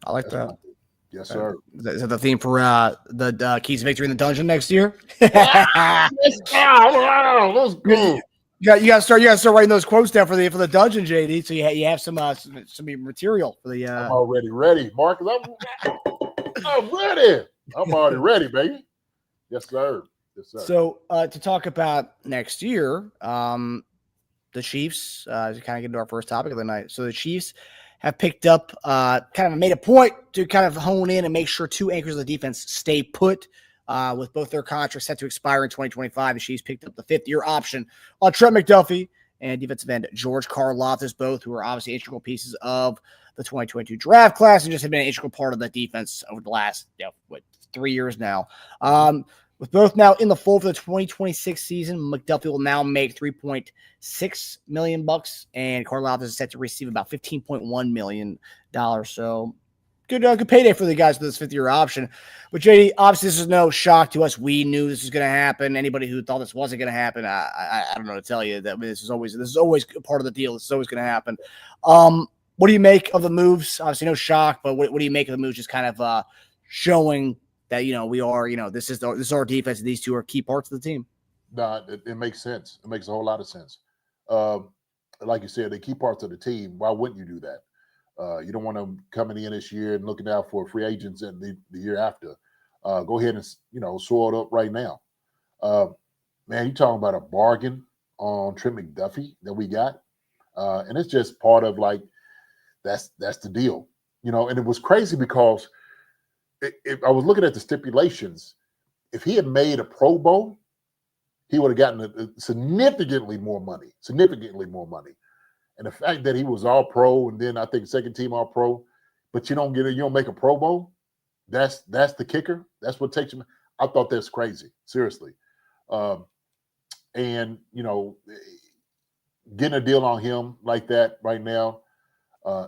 I like that. Yes, sir. Is that the theme for the Keys to Victory in the Dungeon next year? Let's go. You got to start writing those quotes down for the dungeon, JD. So you have some material for the. I'm already ready, Marcus. I'm ready. I'm already ready, baby. Yes, sir. So to talk about next year, the Chiefs, to kind of get into our first topic of the night. So the Chiefs have picked up, kind of made a point to kind of hone in and make sure two anchors of the defense stay put. With both their contracts set to expire in 2025, the Chiefs picked up the fifth-year option on Trent McDuffie and defensive end George Karlaftis, both who are obviously integral pieces of the 2022 draft class and just have been an integral part of the defense over the last 3 years now. With both now in the fold for the 2026 season, McDuffie will now make $3.6 million, and Karlaftis is set to receive about $15.1 million. So good payday for the guys with this 5th-year option. But JD, obviously, this is no shock to us. We knew this was going to happen. Anybody who thought this wasn't going to happen, I don't know to tell you that. I mean, this is always a part of the deal. This is always going to happen. What do you make of the moves? Obviously, no shock, but what do you make of the moves? Just kind of showing that we are this is our defense. And these two are key parts of the team. No, it makes sense. It makes a whole lot of sense. Like you said, they're key parts of the team. Why wouldn't you do that? You don't want them coming in this year and looking out for free agents in the year after. Go ahead and soil it up right now. Man, you talking about a bargain on Trent McDuffie that we got, and it's just part of that's the deal, And it was crazy because if I was looking at the stipulations, if he had made a Pro Bowl, he would have gotten significantly more money. And the fact that he was all pro and then I think second team all pro, but you don't make a Pro Bowl, that's the kicker. That's what takes him. I thought that's crazy, seriously. And getting a deal on him like that right now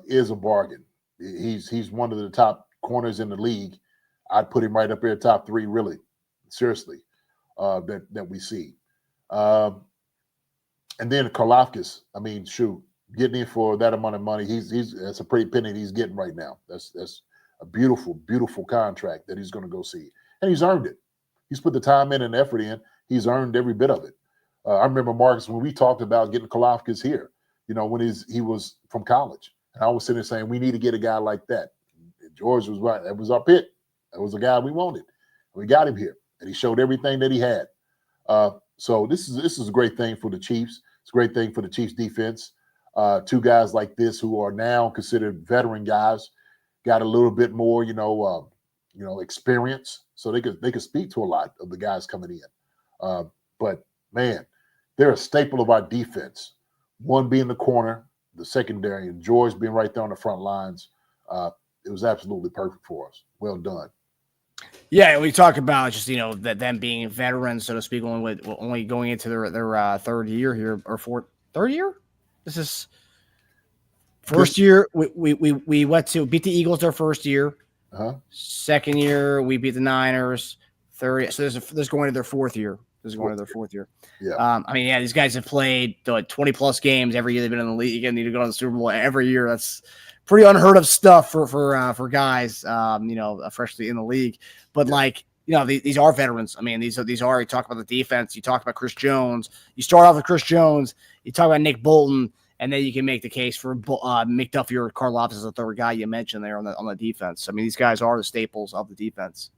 is a bargain. He's one of the top corners in the league. I'd put him right up there, top 3, really, seriously, that we see. And then Karlaftis, I mean, shoot. Getting in for that amount of money, that's a pretty penny he's getting right now. That's a beautiful, beautiful contract that he's going to go see, and he's earned it. He's put the time in and effort in. He's earned every bit of it. I remember, Marcus, when we talked about getting Karlaftis here, when he was from college, and I was sitting there saying we need to get a guy like that. And George was right. That was our pick. That was the guy we wanted. We got him here, and he showed everything that he had. So this is a great thing for the Chiefs. It's a great thing for the Chiefs defense. 2 guys like this who are now considered veteran guys, got a little bit more, experience, so they could speak to a lot of the guys coming in. But man, they're a staple of our defense. One being the corner, the secondary, and George being right there on the front lines. It was absolutely perfect for us. Well done. Yeah, we talk about just that them being veterans, so to speak, only going into their third year here or third year. This is first year. We went to beat the Eagles their first year. Second year we beat the Niners. Third, so this going to their 4th year. Yeah. I mean, these guys have played 20 plus games every year they've been in the league and need to go to the Super Bowl every year. That's pretty unheard of stuff for guys, freshly in the league. But these are veterans. I mean, these are. You talk about the defense. You talk about Chris Jones. You start off with Chris Jones. You talk about Nick Bolton, and then you can make the case for McDuffie or Karlaftis as the third guy you mentioned there on the defense. I mean, these guys are the staples of the defense.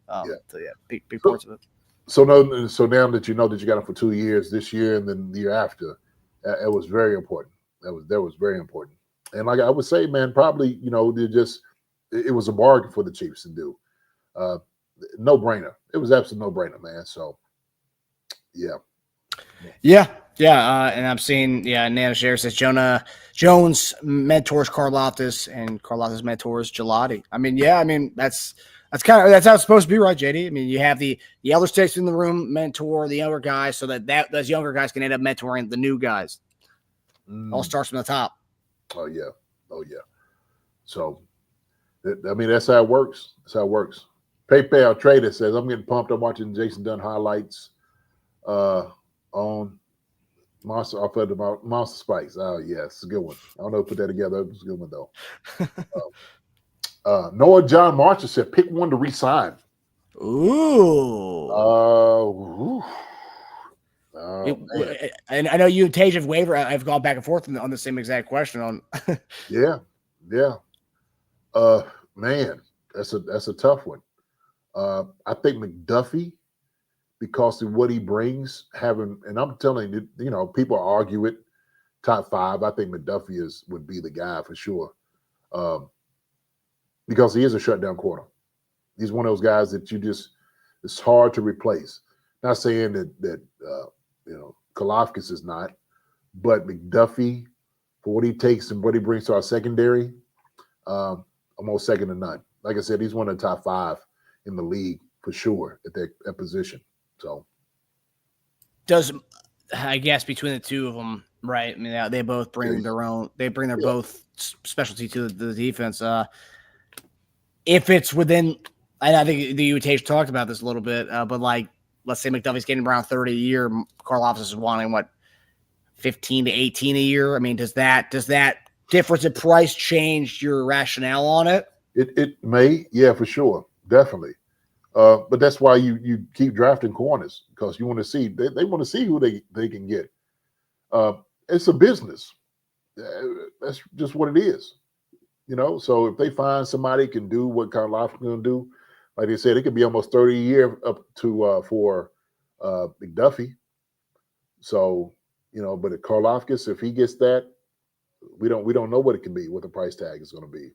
Big parts of it. So now that you know that you got him for 2 years, this year and then the year after, it was very important. That was very important. And like I would say, man, probably it was a bargain for the Chiefs to do. No brainer. It was absolutely no brainer, man. So, yeah. And I'm seeing, Nana Share says Jones mentors Karlaftis and Karlaftis mentors Gelati. I mean, that's how it's supposed to be, right, JD? I mean, you have the elder statesmen in the room mentor the younger guys, so that those younger guys can end up mentoring the new guys. All starts from the top. Oh yeah. So, I mean, that's how it works. PayPal Trader says, I'm getting pumped. I'm watching Jason Dunn highlights on Monster off of the Monster Spikes. Oh, yeah, it's a good one. I don't know who put that together. It was a good one, though. Noah John Marshall said, pick one to re-sign. Ooh. And I know you and Tage have wavered. I've gone back and forth on the same exact question on. Yeah. Man, that's a tough one. I think McDuffie, because of what he brings, and I'm telling you, people argue it, top 5. I think McDuffie would be the guy for sure, because he is a shutdown corner. He's one of those guys that it's hard to replace. Not saying that Karlaftis is not, but McDuffie, for what he takes and what he brings to our secondary, almost second to none. Like I said, he's one of the top 5 in the league for sure at that position. So, I guess between the two of them, right? I mean, they both bring their own. They bring their both specialty to the defense. if it's within, and I think the UTA talked about this a little bit, but like, let's say McDuffie's getting around 30 a year, Karlaftis is wanting what, 15 to 18 a year. I mean, does that difference in price change your rationale on it? It may, yeah, for sure, definitely. But that's why you keep drafting corners, because you want to see they want to see who they can get. It's a business. That's just what it is, you know. So if they find somebody can do what Karlaftis can do, like they said, it could be almost 30 a year up to for McDuffie. So, you know, but at Karlaftis, if he gets that, we don't know what it can be, what the price tag is going to be.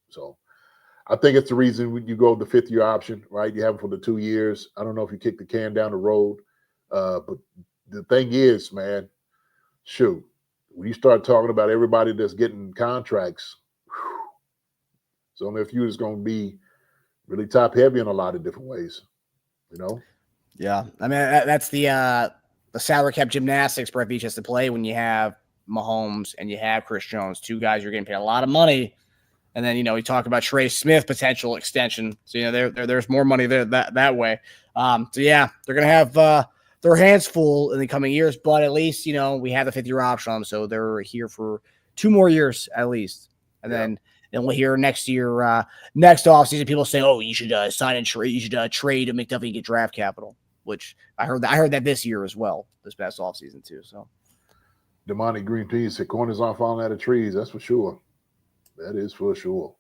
So I think it's the reason you go the 5th-year option, right? You have it for the 2 years. I don't know if you kick the can down the road, but the thing is, man, shoot, when you start talking about everybody that's getting contracts, it's only a few that's going to be really top heavy in a lot of different ways, you know? Yeah. I mean, that's the salary cap gymnastics Brett Veach has to play when you have Mahomes and you have Chris Jones, 2 guys you're getting paid a lot of money. And then, you know, we talk about Trey Smith potential extension. So, you know, there's more money there that way. So, yeah, they're going to have their hands full in the coming years. But at least, you know, we have the 5th-year option on them. So they're here for 2 more years at least. And then we'll hear next year, next offseason, people saying, oh, you should sign and trade. You should trade a McDuffie and get draft capital, which I heard that this year as well, this past offseason too. So Damani Green Tea said corners aren't falling out of trees. That's for sure. That is for sure.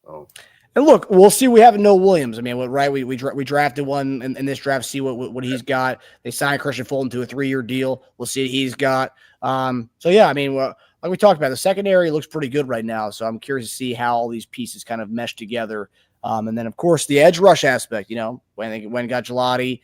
Oh. And look, we'll see. We have no Williams. I mean, right? We drafted one in this draft. See what he's got. They signed Christian Fulton to a 3-year deal. We'll see what he's got. So yeah, I mean, like we talked about, the secondary looks pretty good right now. So I'm curious to see how all these pieces kind of mesh together. And then of course the edge rush aspect. You know, when got Gelati,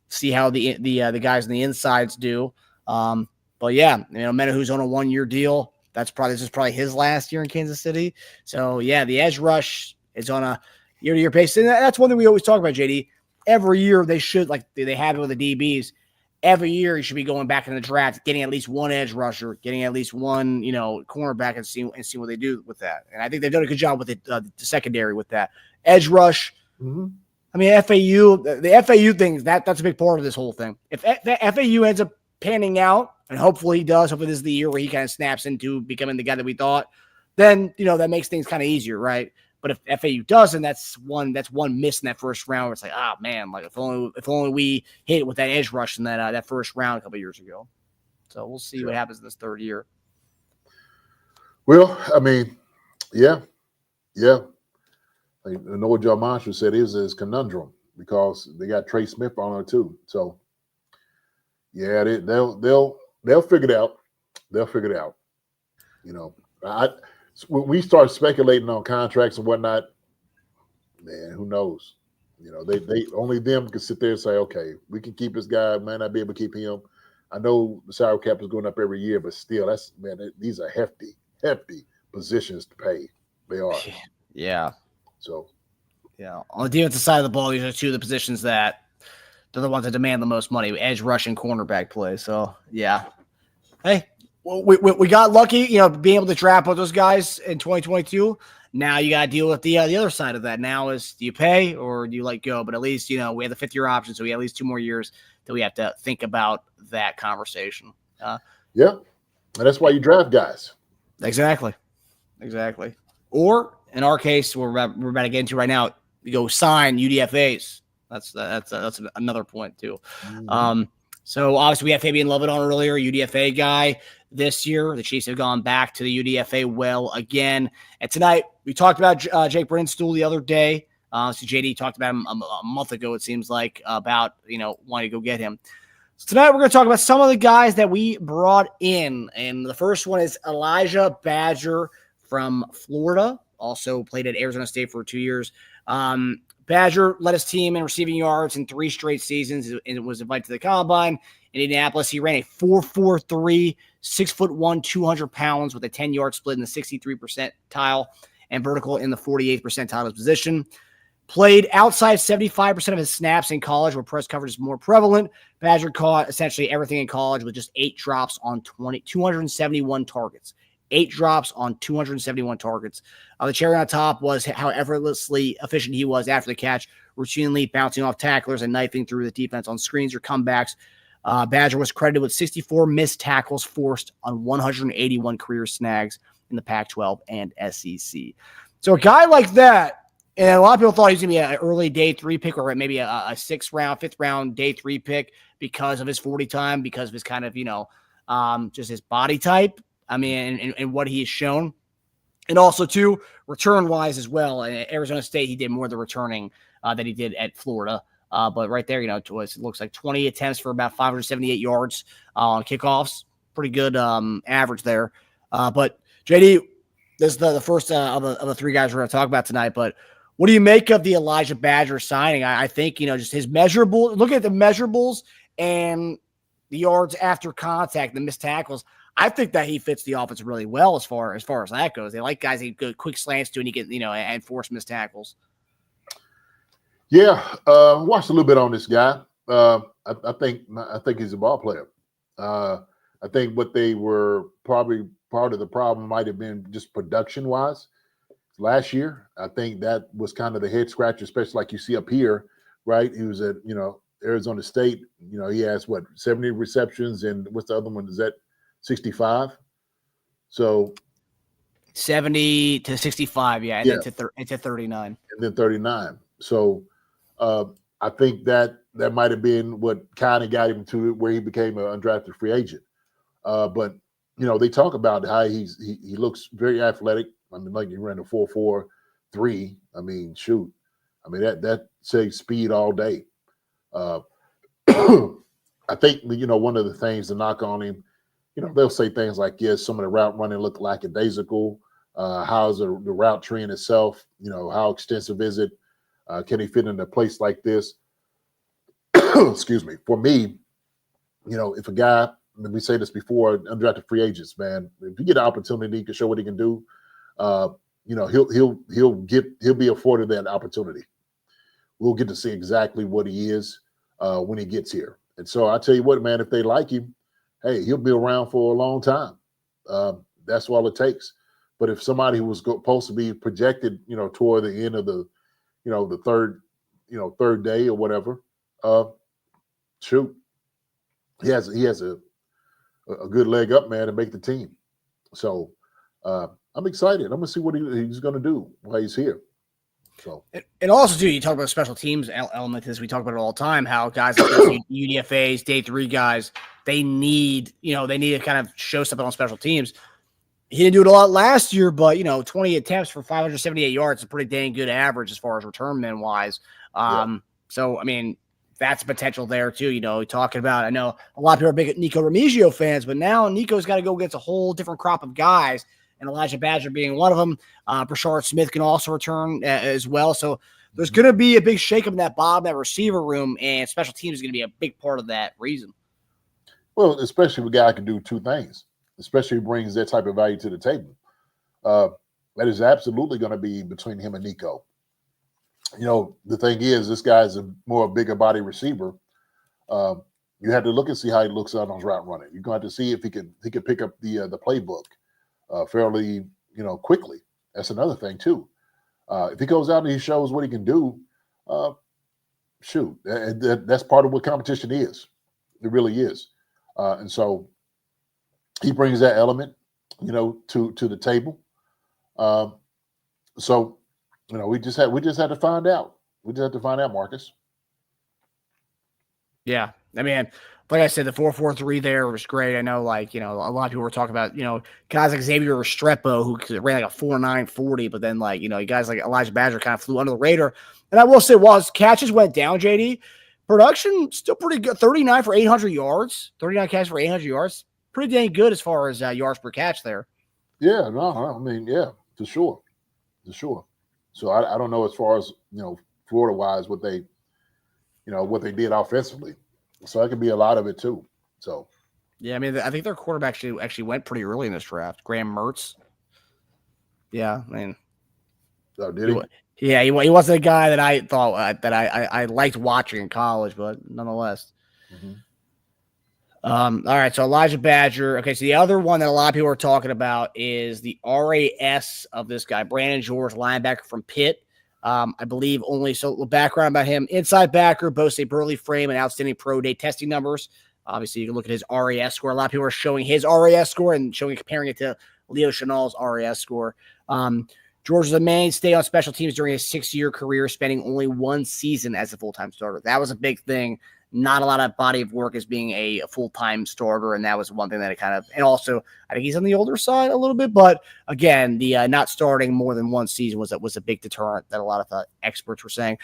see how the guys on the insides do. But yeah, you know, Menahu's on a 1-year deal. This is probably his last year in Kansas City. So yeah, the edge rush is on a year-to-year pace. And that's one thing we always talk about, JD. Every year they should, like they have it with the DBs. Every year you should be going back in the draft, getting at least one edge rusher, getting at least one, you know, cornerback, and see what they do with that. And I think they've done a good job with the secondary with that edge rush. Mm-hmm. I mean, the FAU thing, that's a big part of this whole thing. If FAU ends up panning out, and hopefully he does, hopefully this is the year where he kind of snaps into becoming the guy that we thought, then, you know, that makes things kind of easier, right? But if FAU doesn't, that's one miss in that first round where it's like, oh man, like if only we hit it with that edge rush in that first round a couple of years ago. So we'll see what happens in this 3rd year. Well, I mean, yeah. Like Noah John Marshall said, it is his conundrum because they got Trey Smith on there too. So yeah, they'll figure it out. They'll figure it out. You know, when we start speculating on contracts and whatnot, man, who knows? You know, they only them can sit there and say, okay, we can keep this guy. Might not be able to keep him. I know the salary cap is going up every year, but still, these are hefty positions to pay. They are. Yeah. So. Yeah. On the defensive side of the ball, these are 2 of the positions that they're the ones that demand the most money: edge rush and cornerback play. So yeah. Hey, we got lucky, you know, being able to draft both those guys in 2022. Now you got to deal with the other side of that. Now is, do you pay or do you let go? But at least, you know, we have the 5th-year option, so we have at least 2 more years that we have to think about that conversation. Yeah, and that's why you draft guys. Exactly. Or in our case, we're about to get into right now, you go sign UDFAs. That's another point too. Mm-hmm. So obviously we had Fabien Lovett on earlier, UDFA guy this year. The Chiefs have gone back to the UDFA well again. And tonight we talked about Jake Brinstool the other day. So JD talked about him a month ago, it seems like, about, you know, wanting to go get him. So tonight we're going to talk about some of the guys that we brought in. And the first one is Elijah Badger from Florida. Also played at Arizona State for 2 years. Badger led his team in receiving yards in 3 straight seasons and was invited to the Combine. In Indianapolis, he ran a 4.43, 6'1", 200 pounds with a 10-yard split in the 63th percentile and vertical in the 48th percentile of his position. Played outside 75% of his snaps in college, where press coverage is more prevalent. Badger caught essentially everything in college with just 8 drops on 271 targets. 8 drops on 271 targets. The cherry on top was how effortlessly efficient he was after the catch, routinely bouncing off tacklers and knifing through the defense on screens or comebacks. Badger was credited with 64 missed tackles forced on 181 career snags in the Pac-12 and SEC. So a guy like that, and a lot of people thought he was going to be an early day 3 pick or maybe a 6th round, 5th round day 3 pick because of his 40 time, because of his kind of, just his body type. I mean, and what he has shown. And also, too, return-wise as well. At Arizona State, he did more of the returning than he did at Florida. But right there, it looks like 20 attempts for about 578 yards on kickoffs. Pretty good average there. But, JD, this is the first of the 3 guys we're going to talk about tonight. But what do you make of the Elijah Badger signing? I think, just his measurables. Look at the measurables and the yards after contact, the missed tackles. I think that he fits the offense really well as far as that goes. They like guys he good quick slants to, and he get and force missed tackles. Yeah, watched a little bit on this guy. I think he's a ball player. I think what they were probably part of the problem might have been just production wise. Last year, I think that was kind of the head scratcher, especially like you see up here, right? He was at Arizona State. He has 70 receptions, and what's the other one? Is that 65? So 70 to 65, yeah, and it's at 39. And then 39. So I think that might have been what kind of got him to where he became an undrafted free agent. But they talk about how he looks very athletic. I mean, like he ran a 4.43. I mean, shoot. I mean, that says speed all day. I think, one of the things to knock on him, they'll say things like, yes, some of the route running looked lackadaisical. How's the route tree in itself? How extensive is it? Can he fit in a place like this? Excuse me. For me, if a guy, and we say this before, undrafted free agents, man, if you get an opportunity to show what he can do, he'll be afforded that opportunity. We'll get to see exactly what he is when he gets here. And so I tell you what, man, if they like him, hey, he'll be around for a long time. That's all it takes. But if somebody was supposed to be projected, toward the end of the third day or whatever, shoot, he has a good leg up, man, to make the team. So I'm excited. I'm gonna see what he's gonna do while he's here. So and also too, you talk about special teams element to this. We talk about it all the time. How guys like UDFA's day 3 guys, they need to kind of show something on special teams. He didn't do it a lot last year, but 20 attempts for 578 yards is a pretty dang good average as far as return men wise. So I mean, that's potential there too. Talking about, I know a lot of people are big Nico Remigio fans, but now Nico's got to go against a whole different crop of guys, and Elijah Badger being one of them. Brashard Smith can also return as well. So there's going to be a big shakeup in that that receiver room, and special teams is going to be a big part of that reason. Well, especially if a guy can do 2 things, especially brings that type of value to the table. That is absolutely going to be between him and Nico. The thing is, this guy's a bigger body receiver. You have to look and see how he looks on his route running. You're going to have to see if he can pick up the playbook fairly, quickly. That's another thing too. If he goes out and he shows what he can do, shoot, that's part of what competition is. It really is. And so he brings that element, to the table. So, we just had to find out. We just had to find out, Marcus. Yeah. I mean, like I said, the 4.43 there was great. I know, a lot of people were talking about, guys like Xavier Restrepo who ran like a 4.940, but then guys like Elijah Badger kind of flew under the radar. And I will say, while his catches went down, JD, production still pretty good. 39 for 800 yards, 39 catches for 800 yards. Pretty dang good as far as yards per catch there. Yeah, no, I mean, yeah, for sure. So I don't know as far as, Florida wise, what they did offensively. So that could be a lot of it too. So, yeah, I mean, I think their quarterback actually went pretty early in this draft. Graham Mertz. Yeah, I mean, oh, did he? Yeah, he wasn't a guy that I thought that I liked watching in college, but nonetheless. Mm-hmm. All right, so Elijah Badger. Okay, so the other one that a lot of people are talking about is the RAS of this guy, Brandon George, linebacker from Pitt. I believe only so the background about him: inside backer, boasts a burly frame and outstanding pro day testing numbers. Obviously, you can look at his RAS score. A lot of people are showing his RAS score and comparing it to Leo Chenal's RAS score. George was a mainstay on special teams during his 6-year career, spending only 1 season as a full-time starter. That was a big thing. Not a lot of body of work as being a full-time starter, and that was one thing that it kind of – and also, I think he's on the older side a little bit, but again, the not starting more than 1 season was a big deterrent that a lot of experts were saying.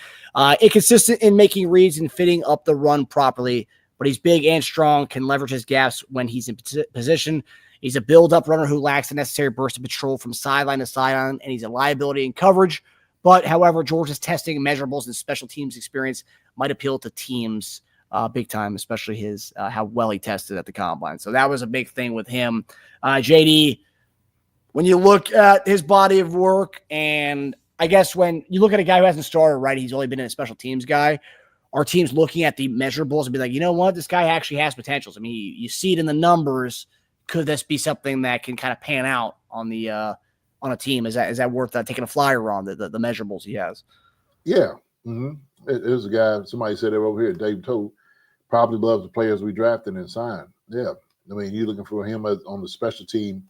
Inconsistent in making reads and fitting up the run properly, but he's big and strong, can leverage his gaps when he's in position. He's a build-up runner who lacks the necessary burst of patrol from sideline to sideline, and he's a liability in coverage. But, however, George's testing measurables and special teams experience might appeal to teams big time, especially his how well he tested at the combine. So that was a big thing with him. JD, when you look at his body of work, and I guess when you look at a guy who hasn't started, right, he's only been a special teams guy, our team's looking at the measurables and be like, you know what, this guy actually has potentials. I mean, you see it in the numbers. Could this be something that can kind of pan out on the on a team? Is that worth taking a flyer on the measurables he has? Yeah. Mm-hmm. There's a guy, somebody said it over here, Dave Tote, probably loves the players we drafted and signed. Yeah. I mean, you're looking for him on the special team,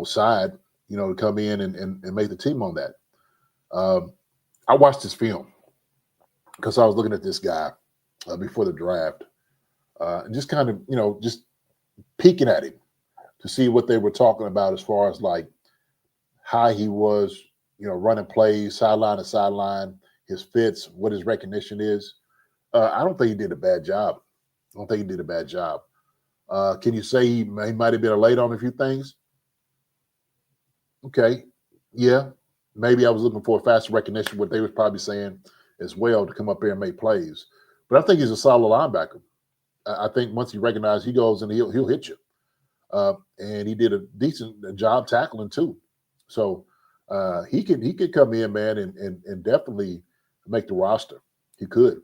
side, to come in and make the team on that. I watched this film because I was looking at this guy before the draft and just kind of, just peeking at him to see what they were talking about as far as like how he was, running plays, sideline to sideline, his fits, what his recognition is. I don't think he did a bad job. Can you say he might have been late on a few things? Okay. Yeah. Maybe I was looking for a faster recognition, what they was probably saying as well, to come up here and make plays. But I think he's a solid linebacker. I think once he recognizes, he goes and he'll hit you. And he did a decent job tackling too. So he could come in, man, and definitely make the roster. He could.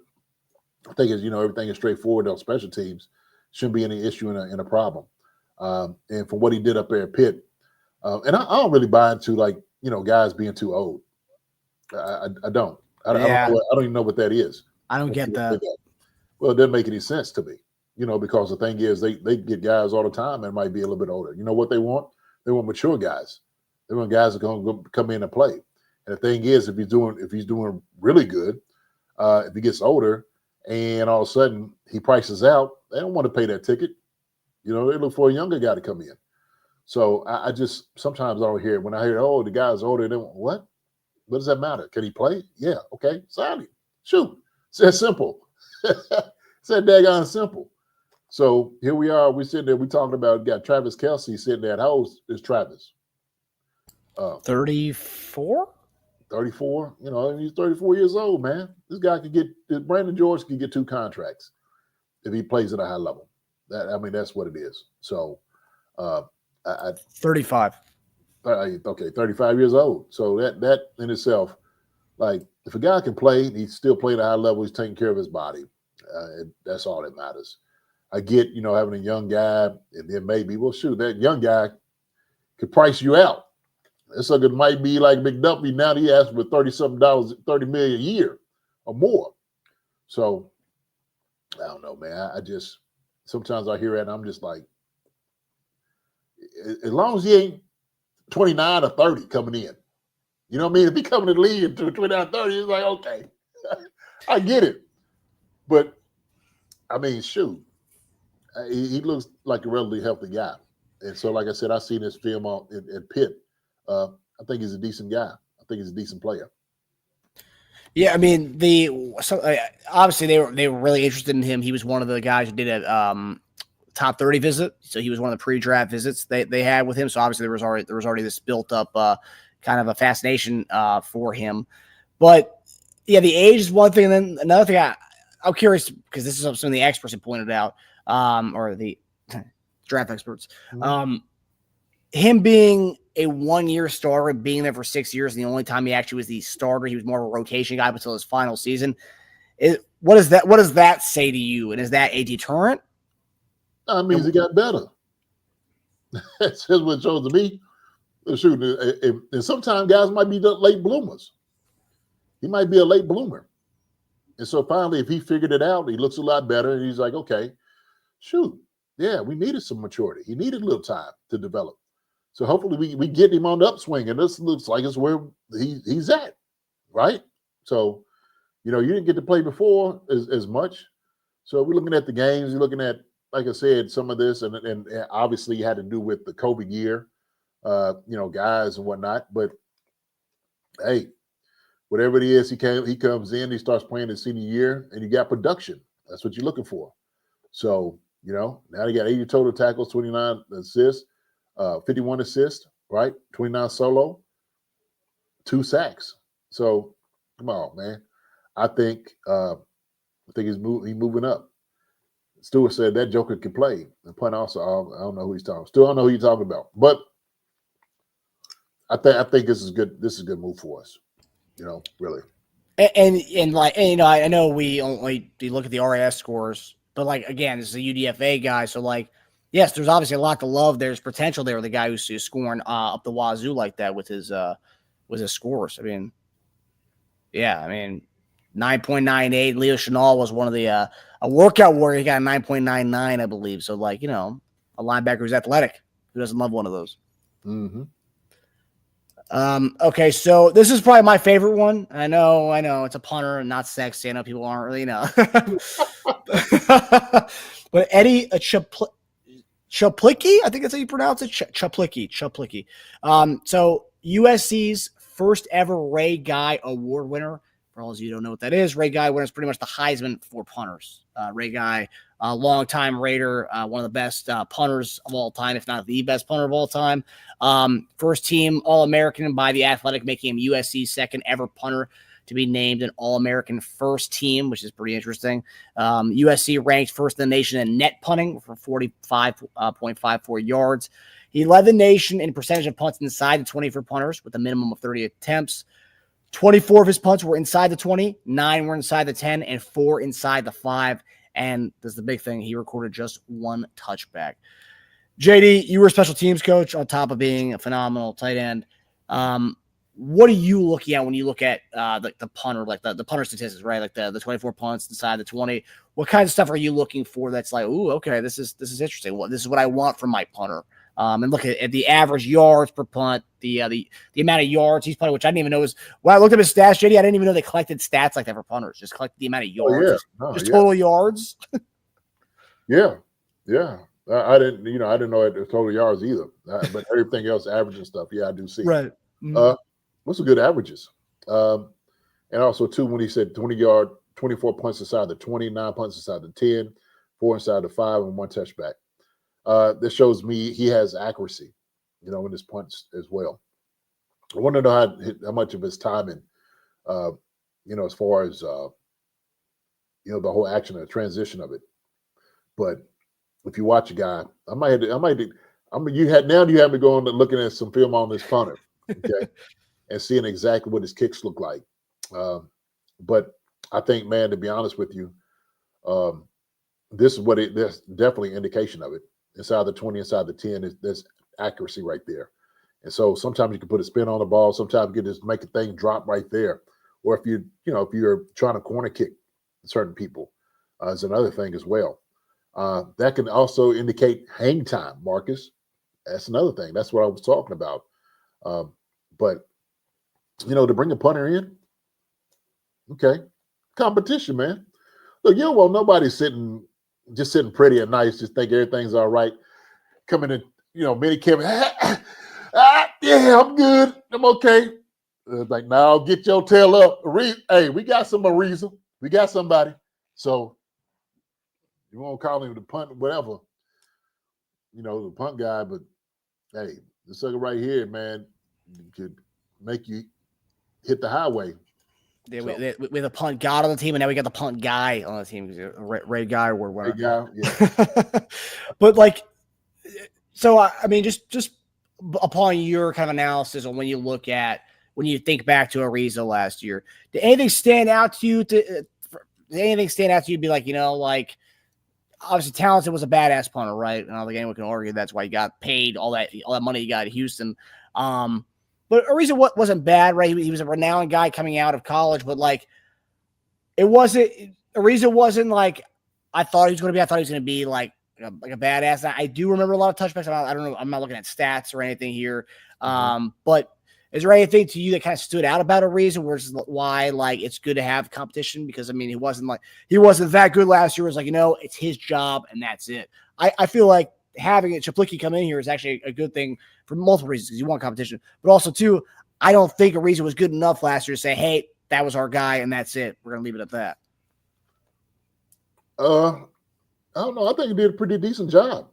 I think everything is straightforward on special teams. Shouldn't be any issue in a problem. And for what he did up there at Pitt, and I don't really buy into guys being too old. I don't. I don't even know what that is. I don't get that. Well, it doesn't make any sense to me. Because the thing is, they get guys all the time that might be a little bit older. You know what they want? They want mature guys. They want guys that are going to come in and play. And the thing is, if he's doing really good, if he gets older, and all of a sudden he prices out, they don't want to pay that ticket. They look for a younger guy to come in. So I just sometimes I don't hear it. When I hear, oh, the guy's older, then what? What does that matter? Can he play? Yeah, okay, sign him. Shoot. It's that simple. It's that daggone simple. So here we are. We're sitting there. We talking about got Travis Kelce sitting there. How old is Travis? 34. 34. He's 34 years old, man. This guy could get Brandon George could get 2 contracts if he plays at a high level. That's what it is. So, 35. Okay, 35 years old. So that in itself, like if a guy can play, he's still playing at a high level. He's taking care of his body. That's all that matters. I get, having a young guy, and then maybe, well, shoot, that young guy could price you out. That sucker might be like McDuffie now. He asks for $30-something, $30 million a year or more. So I don't know, man. I just sometimes I hear it and I'm just like, as long as he ain't 29 or 30 coming in, you know what I mean? If he coming to the league to 29, 30, it's like, okay, I get it. But shoot. He looks like a relatively healthy guy. And so, like I said, I seen this film at Pitt. I think he's a decent guy. I think he's a decent player. Yeah, obviously they were really interested in him. He was one of the guys who did a top 30 visit. So he was one of the pre-draft visits they had with him. So obviously there was already this built up kind of a fascination for him. But yeah, the age is one thing. And then another thing I'm curious, because this is something the experts have pointed out. Or the draft experts, him being a 1-year starter, being there for 6 years, and the only time he actually was the starter, he was more of a rotation guy until his final season. what does that say to you? And is that a deterrent? That means he got better. That's what it shows to me. Shoot, and sometimes guys might be late bloomers. He might be a late bloomer. And so finally, if he figured it out, he looks a lot better. And he's like, okay, shoot, yeah, we needed some maturity. He needed a little time to develop. So hopefully we get him on the upswing. And this looks like it's where he's at, right? So, you didn't get to play before as much. So we're looking at the games. You're looking at, like I said, some of this. And obviously had to do with the COVID year, guys and whatnot. But, hey, whatever it is, he comes in, he starts playing his senior year, and you got production. That's what you're looking for. So, now he got 80 total tackles, 29 assists, 51 assists, right? 29 solo, 2 sacks. So, come on, man. I think he's moving up. Stewart said that joker can play. And punt also, I don't know who he's talking about. Still don't know who he's talking about. But I think this is good. This is a good move for us. Really. And I know we only look at the RAS scores, but again, this is a UDFA guy, so yes, there's obviously a lot to love. There's potential there. The guy who's scoring up the wazoo like that with his scores. 9.98. Leo Chenal was one of the a workout warrior. He got a 9.99, I believe. So a linebacker who's athletic. Who doesn't love one of those? Mm-hmm. Okay, so this is probably my favorite one. I know it's a punter and not sexy. I know people aren't really but Eddie Chaplicki, I think that's how you pronounce it. Chaplicki. So USC's first ever Ray Guy Award winner. For all of you who don't know what that is, Ray Guy winner is pretty much the Heisman for punters. Ray Guy, longtime Raider, one of the best punters of all time, if not the best punter of all time. First team All-American by The Athletic, making him USC's second ever punter to be named an All-American first team, which is pretty interesting. USC ranked first in the nation in net punting for 45.54 yards. He led the nation in percentage of punts inside the 20 for punters with a minimum of 30 attempts. 24 of his punts were inside the 20, 9 were inside the 10, and 4 inside the 5. And this is the big thing. He recorded just 1 touchback. JD, you were a special teams coach on top of being a phenomenal tight end. What are you looking at when you look at the punter, the punter statistics, right? The 24 punts inside the 20. What kind of stuff are you looking for that's ooh, okay, this is interesting. Well, this is what I want from my punter. And look at the average yards per punt, the amount of yards he's playing, which I didn't even know was when I looked at his stats, JD, I didn't even know they collected stats like that for punters. Just collected the amount of yards, total yards. Yeah. I didn't know it was total yards either. But everything else, average and stuff, I do see. Right. What's some good averages? And also too, when he said 20-yard, 24 punts inside the 20, 9 punts inside the 10, 4 inside the 5, and 1 touchback. This shows me he has accuracy, in his punts as well. I want to know how much of his timing, as far as the whole action and the transition of it. But if you watch a guy, you have me going and looking at some film on this punter, okay, and seeing exactly what his kicks look like. But I think, man, to be honest with you, there's definitely an indication of it. Inside the 20, inside the 10, there's accuracy right there. And so sometimes you can put a spin on the ball. Sometimes you can just make a thing drop right there. Or if you're trying to corner kick certain people, is another thing as well. That can also indicate hang time, Marcus. That's another thing. That's what I was talking about. But to bring a punter in, okay, competition, man. Look, you don't want nobody sitting pretty and nice, just think everything's all right. Coming in, mini camp, yeah, I'm good, I'm okay. Now get your tail up. Hey, we got reason. We got somebody. So you won't call him the punt, whatever, the punt guy, but hey, the sucker right here, man, could make you hit the highway. Yeah, we have a punt god on the team, and now we got the punt guy on the team. Ray Guy or whatever. Ray Guy, yeah. But so just upon your kind of analysis on when you think back to Ariza last year, did anything stand out to you anything stand out to you? Be like, like obviously Townsend was a badass punter, right? And I don't think anyone can argue that's why he got paid all that money he got at Houston. But Ariza wasn't bad, right? He was a renowned guy coming out of college, but like Ariza wasn't like I thought he was going to be. I thought he was going to be like a badass. I do remember a lot of touchbacks. I don't know. I'm not looking at stats or anything here. But is there anything to you that kind of stood out about Ariza, versus why like it's good to have competition? Because I mean, he wasn't that good last year. It was like, it's his job and that's it. I feel like having Chaplicki come in here is actually a good thing for multiple reasons, because you want competition, but also too, I don't think Ariza was good enough last year to say, hey, that was our guy and that's it. We're gonna leave it at that. I don't know. I think he did a pretty decent job.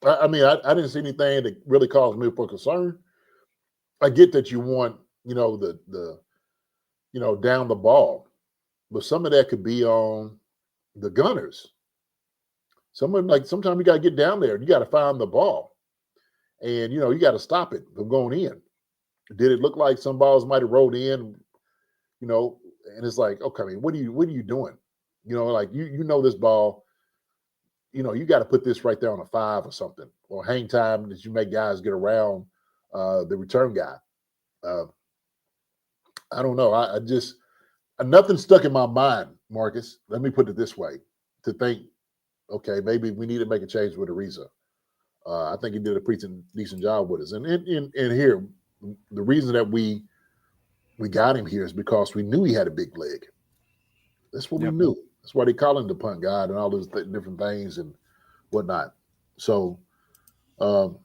I mean, I didn't see anything that really caused me for concern. I get that you want, the down the ball, but some of that could be on the gunners. Sometimes you got to get down there and you got to find the ball, and you got to stop it from going in. Did it look like some balls might have rolled in, and it's like, okay, I mean, what are you doing? Like you know this ball, you got to put this right there on a 5 or something, or hang time that you make guys get around the return guy. I don't know. I just nothing stuck in my mind, Marcus. Let me put it this way: to think, okay, maybe we need to make a change with Ariza. I think he did a pretty decent job with us, and here, the reason that we got him here is because we knew he had a big leg. That's what we knew. That's why they call him the punt god and all those different things and whatnot. So, but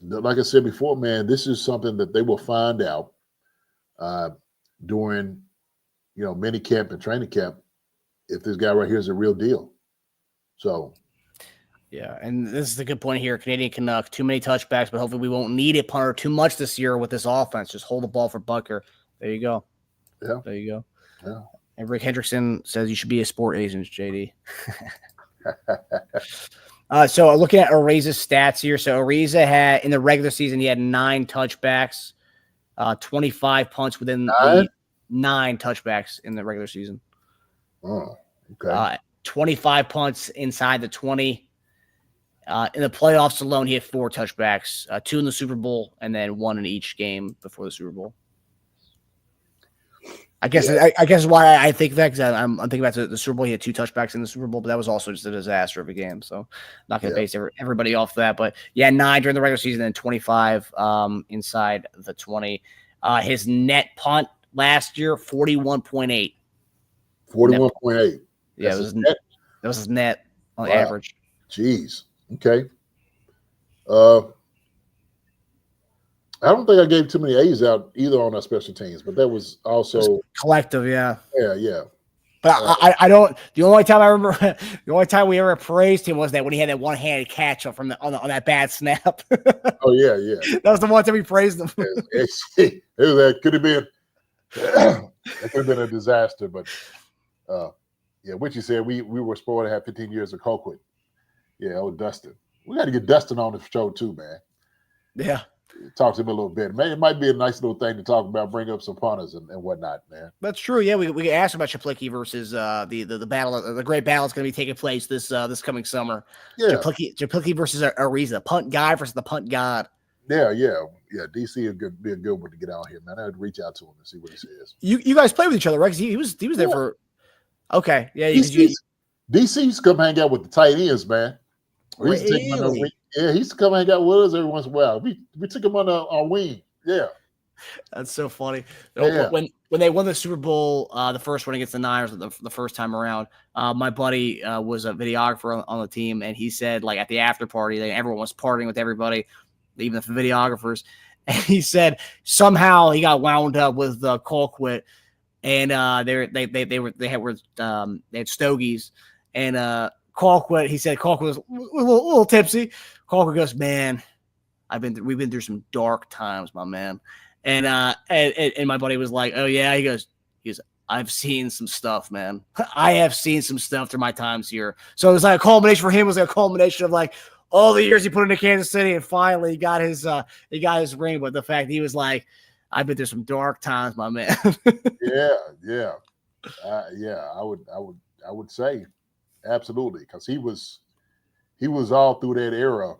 like I said before, man, this is something that they will find out during, mini camp and training camp, if this guy right here is a real deal. So. Yeah, and this is a good point here. Canadian Canuck, too many touchbacks, but hopefully we won't need it punter too much this year with this offense. Just hold the ball for Bucker. There you go. Yeah. There you go. Yeah. And Rick Hendrickson says you should be a sport agent, JD. So looking at Ariza's stats here. So Ariza had, in the regular season, he had 9 touchbacks, 25 punts within 9 touchbacks in the regular season. Oh, okay. 25 punts inside the 20. In the playoffs alone, he had 4 touchbacks, 2 in the Super Bowl, and then 1 in each game before the Super Bowl. I guess why I think that, because I'm thinking about the Super Bowl. He had 2 touchbacks in the Super Bowl, but that was also just a disaster of a game. So not going to base everybody off that. But yeah, 9 during the regular season and 25 inside the 20. His net punt last year, 41.8. 41.8. Yeah, that was his net on average. Jeez. Okay. I don't think I gave too many A's out either on our special teams, but that was also collective. Yeah. Yeah. But I don't. The only time I remember, the only time we ever praised him was that when he had that one-handed catch on that bad snap. Oh yeah. That was the one time we praised him. That could have been. That could have been a disaster, but what you said, we were spoiled to have 15 years of Colquitt. Yeah, Dustin. We got to get Dustin on the show too, man. Yeah. Talk to him a little bit. Man, it might be a nice little thing to talk about, bring up some punters and whatnot, man. That's true. Yeah, we can ask about Chaplicki versus the battle, the great battle is going to be taking place this coming summer. Yeah, Chaplicki versus Ariza, punt guy versus the punt god. Yeah. DC would be a good one to get out here, man. I'd reach out to him and see what he says. You guys play with each other, right? 'Cause he was there for. Okay, yeah. DC's come hang out with the tight ends, man. Really? Yeah, he used to come hang out with us every once in a while. We took him on our wing. Yeah. That's so funny. Yeah. When they won the Super Bowl, the first one against the Niners, the first time around, my buddy was a videographer on the team, and he said, like, at the after party, everyone was partying with everybody, even the videographers. And he said somehow he got wound up with Colquitt, and they had stogies, and Colquitt, he said Colquitt was a little tipsy. Colquitt goes, man, we've been through some dark times, my man. And my buddy was like, oh yeah, he goes, I've seen some stuff, man. I have seen some stuff through my times here. So it was like a culmination for him. It was like a culmination of like all the years he put into Kansas City, and finally he got his ring. But the fact he was like, I've been through some dark times, my man. Yeah. I would say absolutely, because he was all through that era.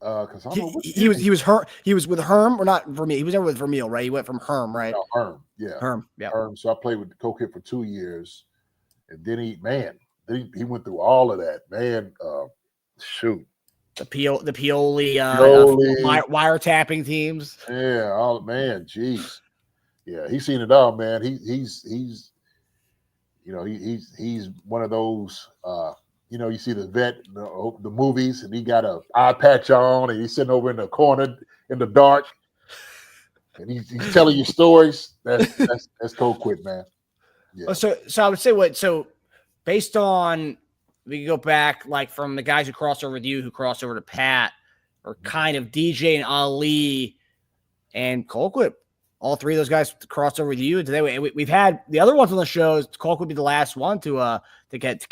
Because he was with Herm or not Vermeil. He was ever with Vermeil, right? He went from Herm, right? No, Herm, yeah. Herm. So I played with Coquit for 2 years, and then he went through all of that, man. Shoot. The Pioli wiretapping teams. Yeah, geez. Yeah, he's seen it all, man. He's one of those. You see the vet, the movies, and he got a eye patch on, and he's sitting over in the corner in the dark, and he's telling you stories. That's Coquit, man. Yeah. So I would say based on, we can go back like from the guys who crossed over with you, who crossed over to Pat, or kind of DJ and Ali and Colquitt. All three of those guys crossed over with you. And today we've had the other ones on the show. Colquitt would be the last one to get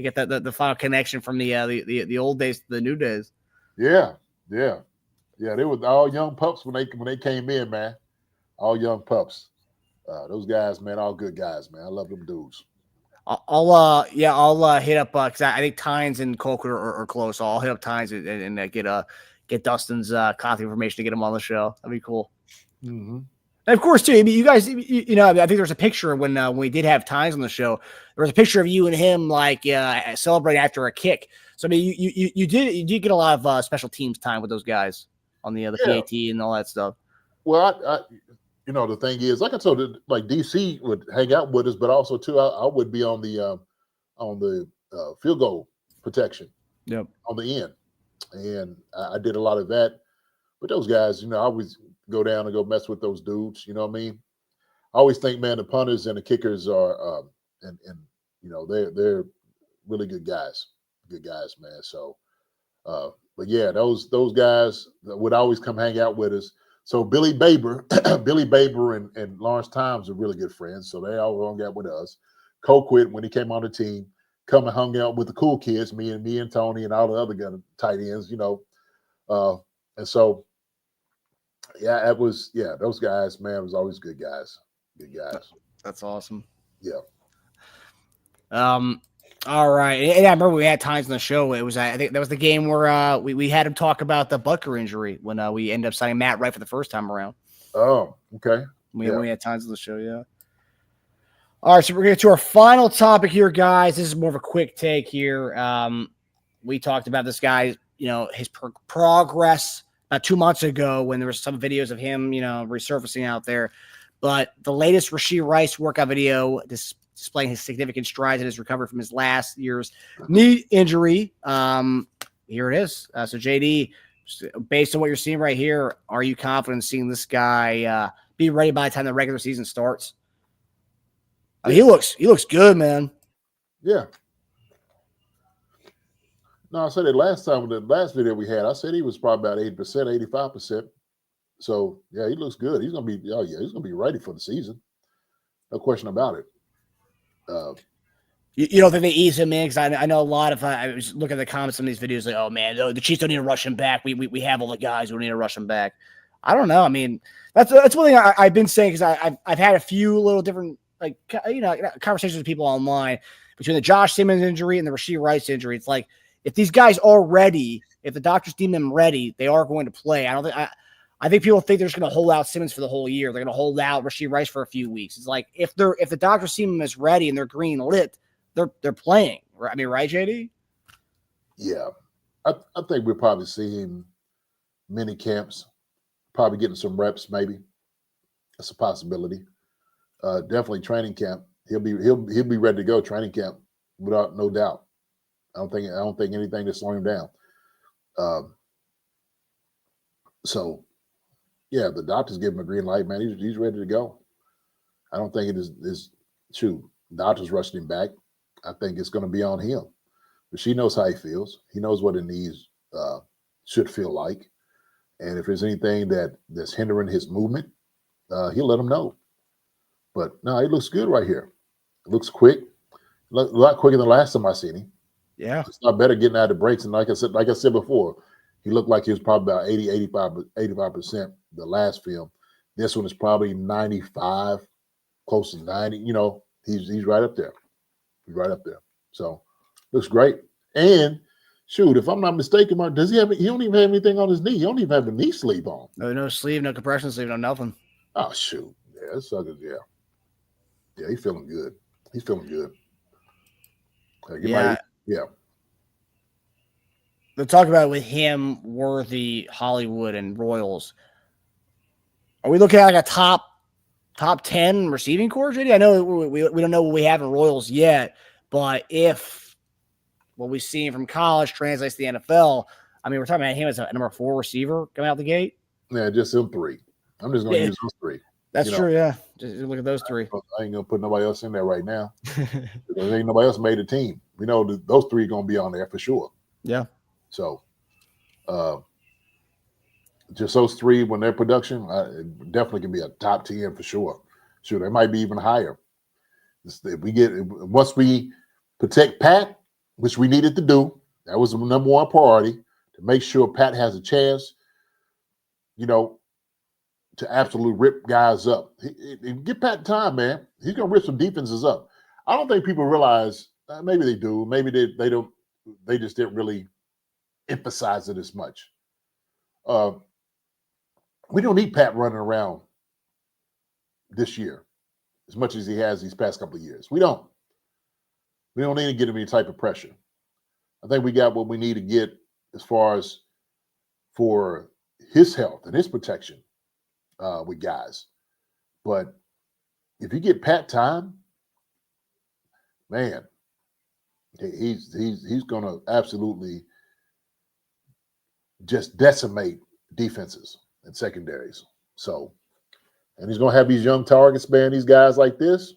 the final connection from the old days to the new days. Yeah. They were all young pups when they came in, man. All young pups. Those guys, man, all good guys, man. I love them dudes. I'll hit up because I think Tynes and Colquitt are close. So I'll hit up Tynes and get Dustin's contact information to get him on the show. That'd be cool. Mm-hmm. And of course, too, I mean, you guys, I think there's a picture when we did have Tynes on the show. There was a picture of you and him celebrating after a kick. So I mean, you did get a lot of special teams time with those guys on the PAT and all that stuff. Well, the thing is, like I told you, like DC would hang out with us, but also too, I would be on the field goal protection. Yep. On the end, and I did a lot of that. But those guys, I always go down and go mess with those dudes. You know what I mean? I always think, man, the punters and the kickers are, they're really good guys, man. So, but yeah, those guys would always come hang out with us. So Billy Baber and Lawrence Times are really good friends. So they all hung out with us. Coquit, when he came on the team, come and hung out with the cool kids, me and Tony and all the other tight ends, and so, those guys, man, was always good guys. Good guys. That's awesome. Yeah. All right. And I remember we had Tynes on the show. It was, I think that was the game where we had him talk about the Butker injury when we ended up signing Matt Wright for the first time around. Oh, okay. We had Tynes on the show, yeah. All right, so we're going to get to our final topic here, guys. This is more of a quick take here. We talked about this guy, his progress 2 months ago when there was some videos of him, resurfacing out there. But the latest Rashee Rice workout video displaying his significant strides in his recovery from his last year's knee injury. Here it is. So JD, based on what you're seeing right here, are you confident in seeing this guy be ready by the time the regular season starts? I mean, he looks good, man. Yeah. No, I said it last time with the last video we had. I said he was probably about 80%, 85%. So yeah, he looks good. He's gonna be ready for the season. No question about it. You don't think they ease him in? Because I know a lot of I was looking at the comments on these videos like, oh man, the Chiefs don't need to rush him back. We have all the guys who need to rush him back. I don't know. I mean, that's one thing I've been saying because I've had a few little different conversations with people online between the Josh Simmons injury and the Rashee Rice injury. It's like, if these guys are ready, if the doctors deem them ready, they are going to play. I think people think they're just going to hold out Simmons for the whole year. They're going to hold out Rashee Rice for a few weeks. It's like if the doctors see them as ready and they're green lit, they're playing. I mean, right, JD? Yeah, I think we'll probably see him mini camps, probably getting some reps. Maybe that's a possibility. Definitely training camp. He'll be ready to go training camp without no doubt. I don't think anything to slow him down. So, yeah, the doctors give him a green light, man. He's ready to go. I don't think it is true. Doctors rushing him back. I think it's going to be on him. But she knows how he feels. He knows what the knees should feel like. And if there's anything that's hindering his movement, he'll let him know. But no, he looks good right here. It looks quick. A lot quicker than the last time I seen him. Yeah. It's not better getting out of the breaks. And like I said before, he looked like he was probably about 85% the last film. This one is probably 95, close to 90. You know, he's right up there. He's right up there. So looks great. And shoot, if I'm not mistaken, Mark, does he have? He don't even have anything on his knee. He don't even have a knee sleeve on. No sleeve, no compression sleeve, no nothing. Oh shoot, yeah, that sucker. Yeah, he's feeling good. He's feeling good. Yeah. The talk about with him, Worthy, Hollywood, and Royals. Are we looking at like a top 10 receiving core, JD? I know we don't know what we have in Royals yet, but if what we've seen from college translates to the NFL, I mean, we're talking about him as a number 4 receiver coming out the gate. Yeah, just them 3. I'm just going to use those 3. That's true, yeah. Just look at those 3. I ain't going to put nobody else in there right now. There ain't nobody else made a team. We know those 3 are going to be on there for sure. Yeah. So, just those 3 when their production it definitely can be a top 10 for sure. Sure, they might be even higher. Once we protect Pat, which we needed to do, that was the number 1 priority to make sure Pat has a chance, you know, to absolutely rip guys up. Give Pat time, man. He's gonna rip some defenses up. I don't think people realize. Maybe they do. Maybe they don't. They just didn't really emphasize it as much. We don't need Pat running around this year as much as he has these past couple of years. We don't need to get him any type of pressure. I think we got what we need to get as far as for his health and his protection with guys. But if you get Pat time, man, he's going to absolutely just decimate defenses and secondaries. So, and he's going to have these young targets, man, these guys like this.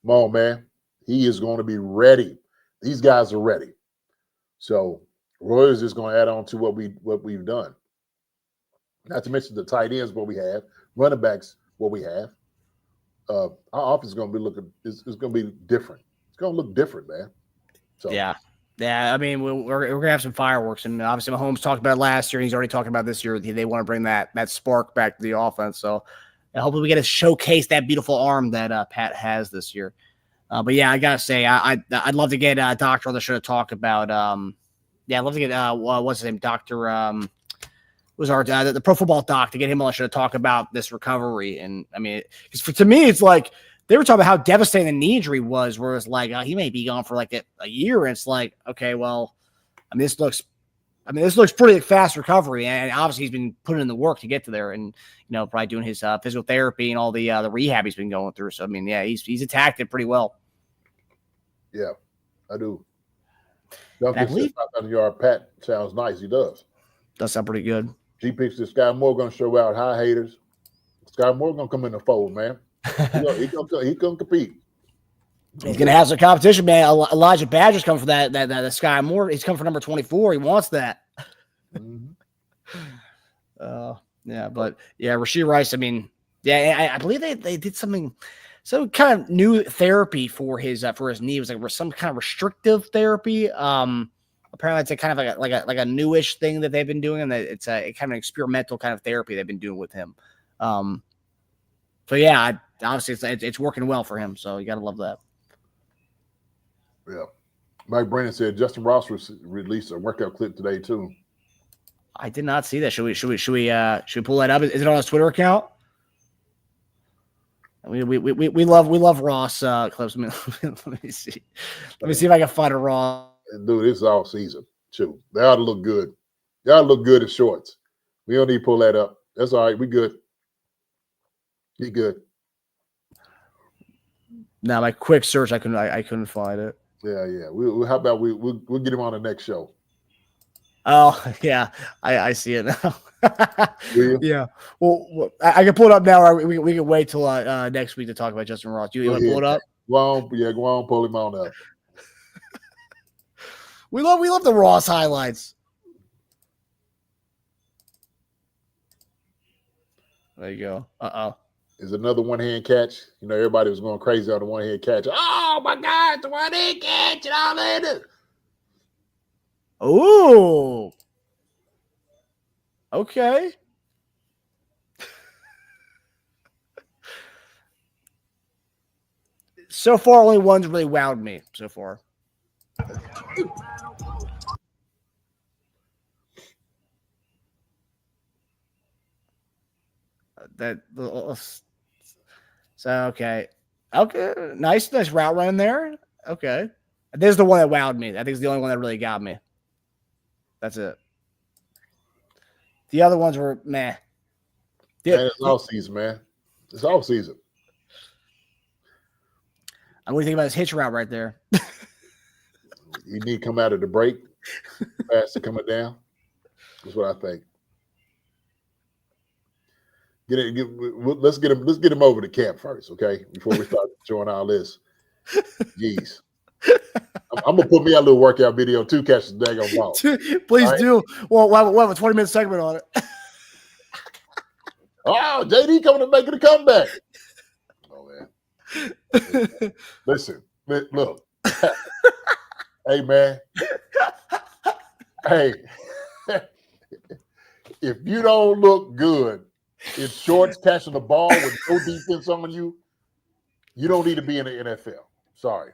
Come on, man. He is going to be ready. These guys are ready. So, Royals is going to add on to what we've done. Not to mention the tight ends, what we have, running backs, what we have. Our offense is going to be it's going to be different. It's going to look different, man. So yeah. I mean, we're going to have some fireworks, and obviously Mahomes talked about it last year, and he's already talking about this year. They want to bring that spark back to the offense. So hopefully we get to showcase that beautiful arm that Pat has this year. But yeah, I gotta say, I'd love to get Doctor on the show to talk about. I'd love to get what's his name, Doctor. Was our the Pro Football Doc to get him on the show to talk about this recovery. And I mean, because to me, it's like they were talking about how devastating the knee injury was, where it's like he may be gone for like a year. And it's like, okay, well, this looks pretty fast recovery, and obviously he's been putting in the work to get to there, and probably doing his physical therapy and all the rehab he's been going through. So I mean, yeah, he's attacked it pretty well. Yeah, I do. I believe 500-yard Pat sounds nice. He does sound pretty good. G picks this Sky Moore going to show out high haters. Sky Moore going to come in the fold, man. He gonna compete. He's gonna have some competition, man. Elijah Badger's coming for that Sky Moore. He's coming for number 24. He wants that. Mm-hmm. Yeah, but yeah, Rashee Rice. I mean, yeah, I believe they did some kind of new therapy for his knee. It was like some kind of restrictive therapy. Apparently it's a kind of like a newish thing that they've been doing, and it's a kind of an experimental kind of therapy they've been doing with him. So yeah, obviously it's working well for him. So you gotta love that. Yeah, Mike Brandon said Justin Ross released a workout clip today too. I did not see that. Should we pull that up? Is it on his Twitter account? We love Ross clips. Let me see. Let me see if I can find a Ross. Dude, this is all season. Shoot, they ought to look good. They ought to look good in shorts. We don't need to pull that up. That's all right. We good. He good. Now, my quick search, I couldn't find it. Yeah. How about we'll get him on the next show. Oh yeah, I see it now. Yeah. Well, I can pull it up now. Or we can wait till next week to talk about Justin Ross. You want to pull it up? Go on, pull him on up. We love the Ross highlights. There you go. Is another one-hand catch. Everybody was going crazy on the one-hand catch. Oh my God, the one-hand catch and all that. Oh. Okay. So far, only one's really wowed me so far. Okay, nice route run there. Okay, this is the one that wowed me. I think it's the only one that really got me. That's it. The other ones were meh. Man, it's off season, man. It's off season. What do you think about this hitch route right there? You need to come out of the break faster coming down. That's what I think. Let's get him over to camp first, okay? Before we start showing all this. Jeez. I'm gonna put me a little workout video too, catch the daggone ball. Please do. Well, we'll have a 20-minute segment on it. Oh, JD coming to make it a comeback. Oh man. Listen, look. Hey man. Hey. If you don't look good in shorts catching the ball with no defense on you, you don't need to be in the NFL. Sorry.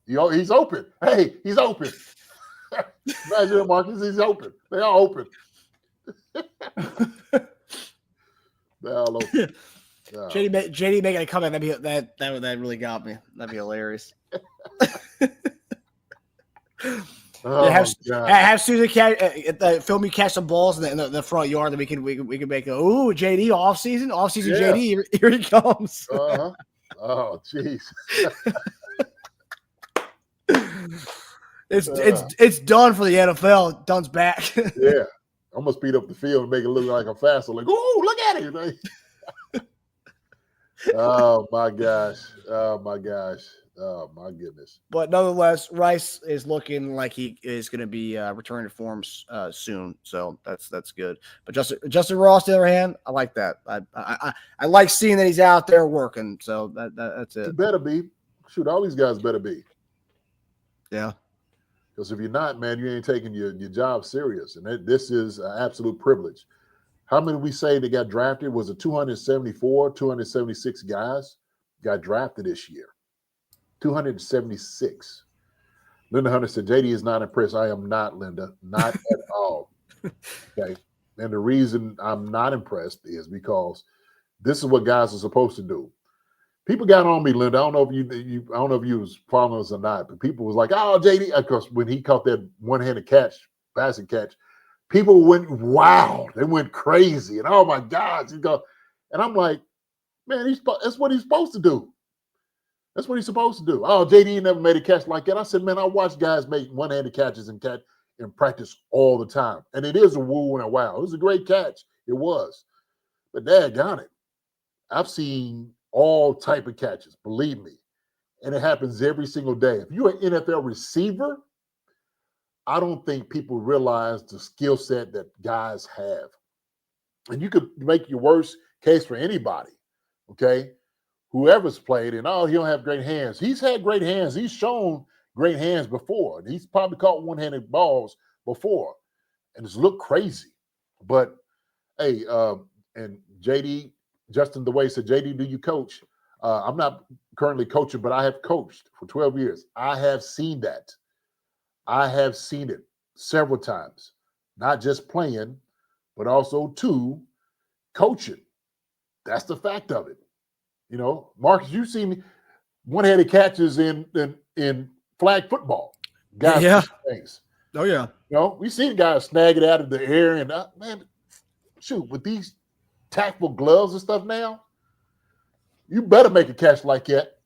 He's open. Hey, he's open. Imagine Marcus, he's open. They are open. They're all open. JD making a comment that really got me. That'd be hilarious. Have Susan film you catch some balls in the front yard that we can make JD offseason JD here he comes. Oh jeez. It's done for the NFL. Dunn's back. Yeah, I'm gonna speed up the field and make it look like I'm faster. Like, ooh, look at it. Oh my gosh. Oh my gosh. Oh my goodness. But nonetheless, Rice is looking like he is going to be returning to form soon. So that's good. But Justin Ross, on the other hand, I like that. I like seeing that he's out there working. So that's it. He better be. Shoot, all these guys better be. Yeah. Because if you're not, man, you ain't taking your job serious. And this is an absolute privilege. How many we say they got drafted? Was it 274, 276 guys got drafted this year? 276. Linda Hunter said, JD is not impressed. I am not, Linda. Not at all. Okay. And the reason I'm not impressed is because this is what guys are supposed to do. People got on me, Linda. I don't know if you was following us or not, but people was like, oh, JD, because when he caught that one-handed passing catch, people went wow. They went crazy. And oh my gosh. And I'm like, man, that's what he's supposed to do. That's what he's supposed to do. Oh, JD never made a catch like that. I said, man, I watch guys make one-handed catches in practice all the time. And it is a woo and a wow. It was a great catch. It was. But daggone it. I've seen all type of catches, believe me. And it happens every single day. If you're an NFL receiver, I don't think people realize the skill set that guys have. And you could make your worst case for anybody, okay? Whoever's played, and he don't have great hands. He's had great hands. He's shown great hands before. And he's probably caught one-handed balls before. And it's looked crazy. But, hey, and JD, Justin DeWay said, JD, do you coach? I'm not currently coaching, but I have coached for 12 years. I have seen that. I have seen it several times. Not just playing, but also, too, coaching. That's the fact of it. You know, Marcus, you've seen one-handed catches in flag football. Guys, yeah. Things. Oh yeah. You know, we seen guys snag it out of the air, and man, shoot, with these tactful gloves and stuff now, you better make a catch like that.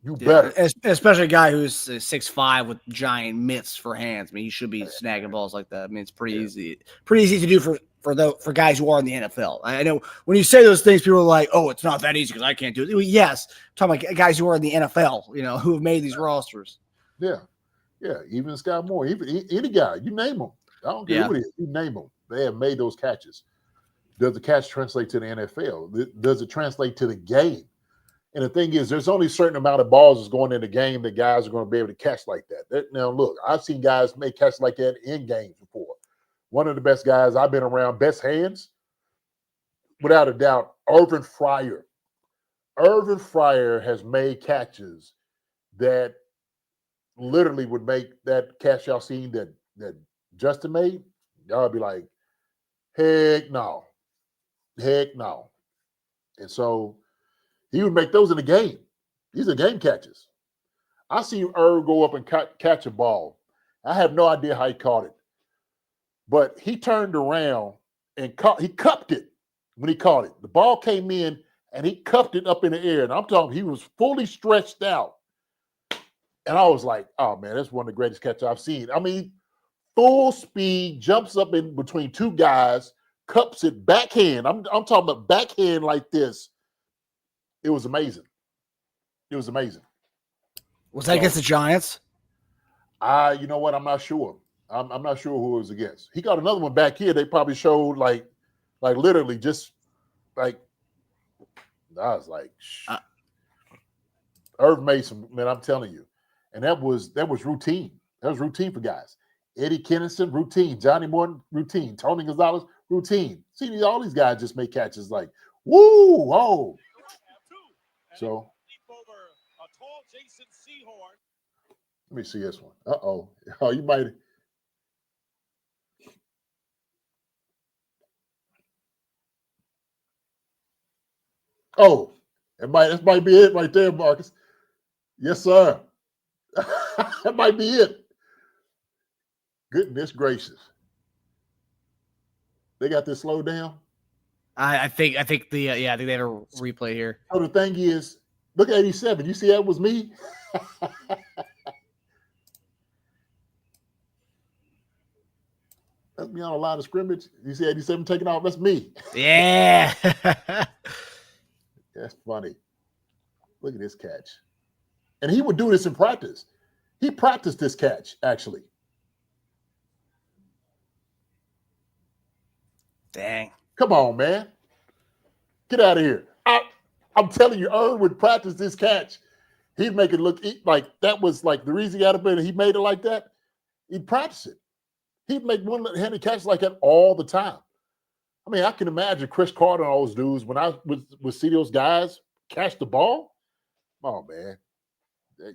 You better, especially a guy who's 6'5" with giant mitts for hands. I mean, he should be snagging balls like that. I mean, it's pretty easy to do for guys who are in the NFL. I know when you say those things, people are like, "Oh, it's not that easy because I can't do it." Well, yes, I'm talking about guys who are in the NFL, you know, who have made these rosters. Yeah, even Scott Moore, even any guy, you name them. I don't care who it is, you name them. They have made those catches. Does the catch translate to the NFL? Does it translate to the game? And the thing is, there's only a certain amount of balls that's going in the game that guys are going to be able to catch like that. Now, look, I've seen guys make catches like that in games before. One of the best guys I've been around, best hands, without a doubt, Irvin Fryer. Irvin Fryer has made catches that literally would make that catch y'all seen that Justin made. Y'all be like, heck no. Heck no. And so he would make those in the game. These are game catches. I seen Irv go up and catch a ball. I have no idea how he caught it. But he turned around and he cupped it when he caught it. The ball came in and he cupped it up in the air. And I'm talking, he was fully stretched out. And I was like, oh man, that's one of the greatest catches I've seen. I mean, full speed, jumps up in between two guys, cups it backhand. I'm talking about backhand like this. It was amazing. It was amazing. Was that against the Giants? You know what? I'm not sure. I'm not sure who it was against. He got another one back here. They probably showed like literally just like I was like, Irv made some, man. I'm telling you, and that was routine. That was routine for guys. Eddie Kennison, routine. Johnny Morton, routine. Tony Gonzalez, routine. See, all these guys just make catches like, woo, oh. So let me see this one. Oh, you might. Oh, that might be it right there, Marcus. Yes, sir. That might be it. Goodness gracious. They got this slowed down? I think I think they have a replay here. Oh, the thing is, look at 87. You see that was me? That's me on a line of scrimmage. You see 87 taking off? That's me. Yeah. That's funny. Look at this catch. And he would do this in practice. He practiced this catch, actually. Dang. Come on, man. Get out of here. I'm telling you, Irv would practice this catch. He'd make it look like that was like the reason he got up there and he made it like that. He'd practice it. He'd make one-handed catches like that all the time. I mean, I can imagine Chris Carter and all those dudes when I would see those guys catch the ball. Oh, man.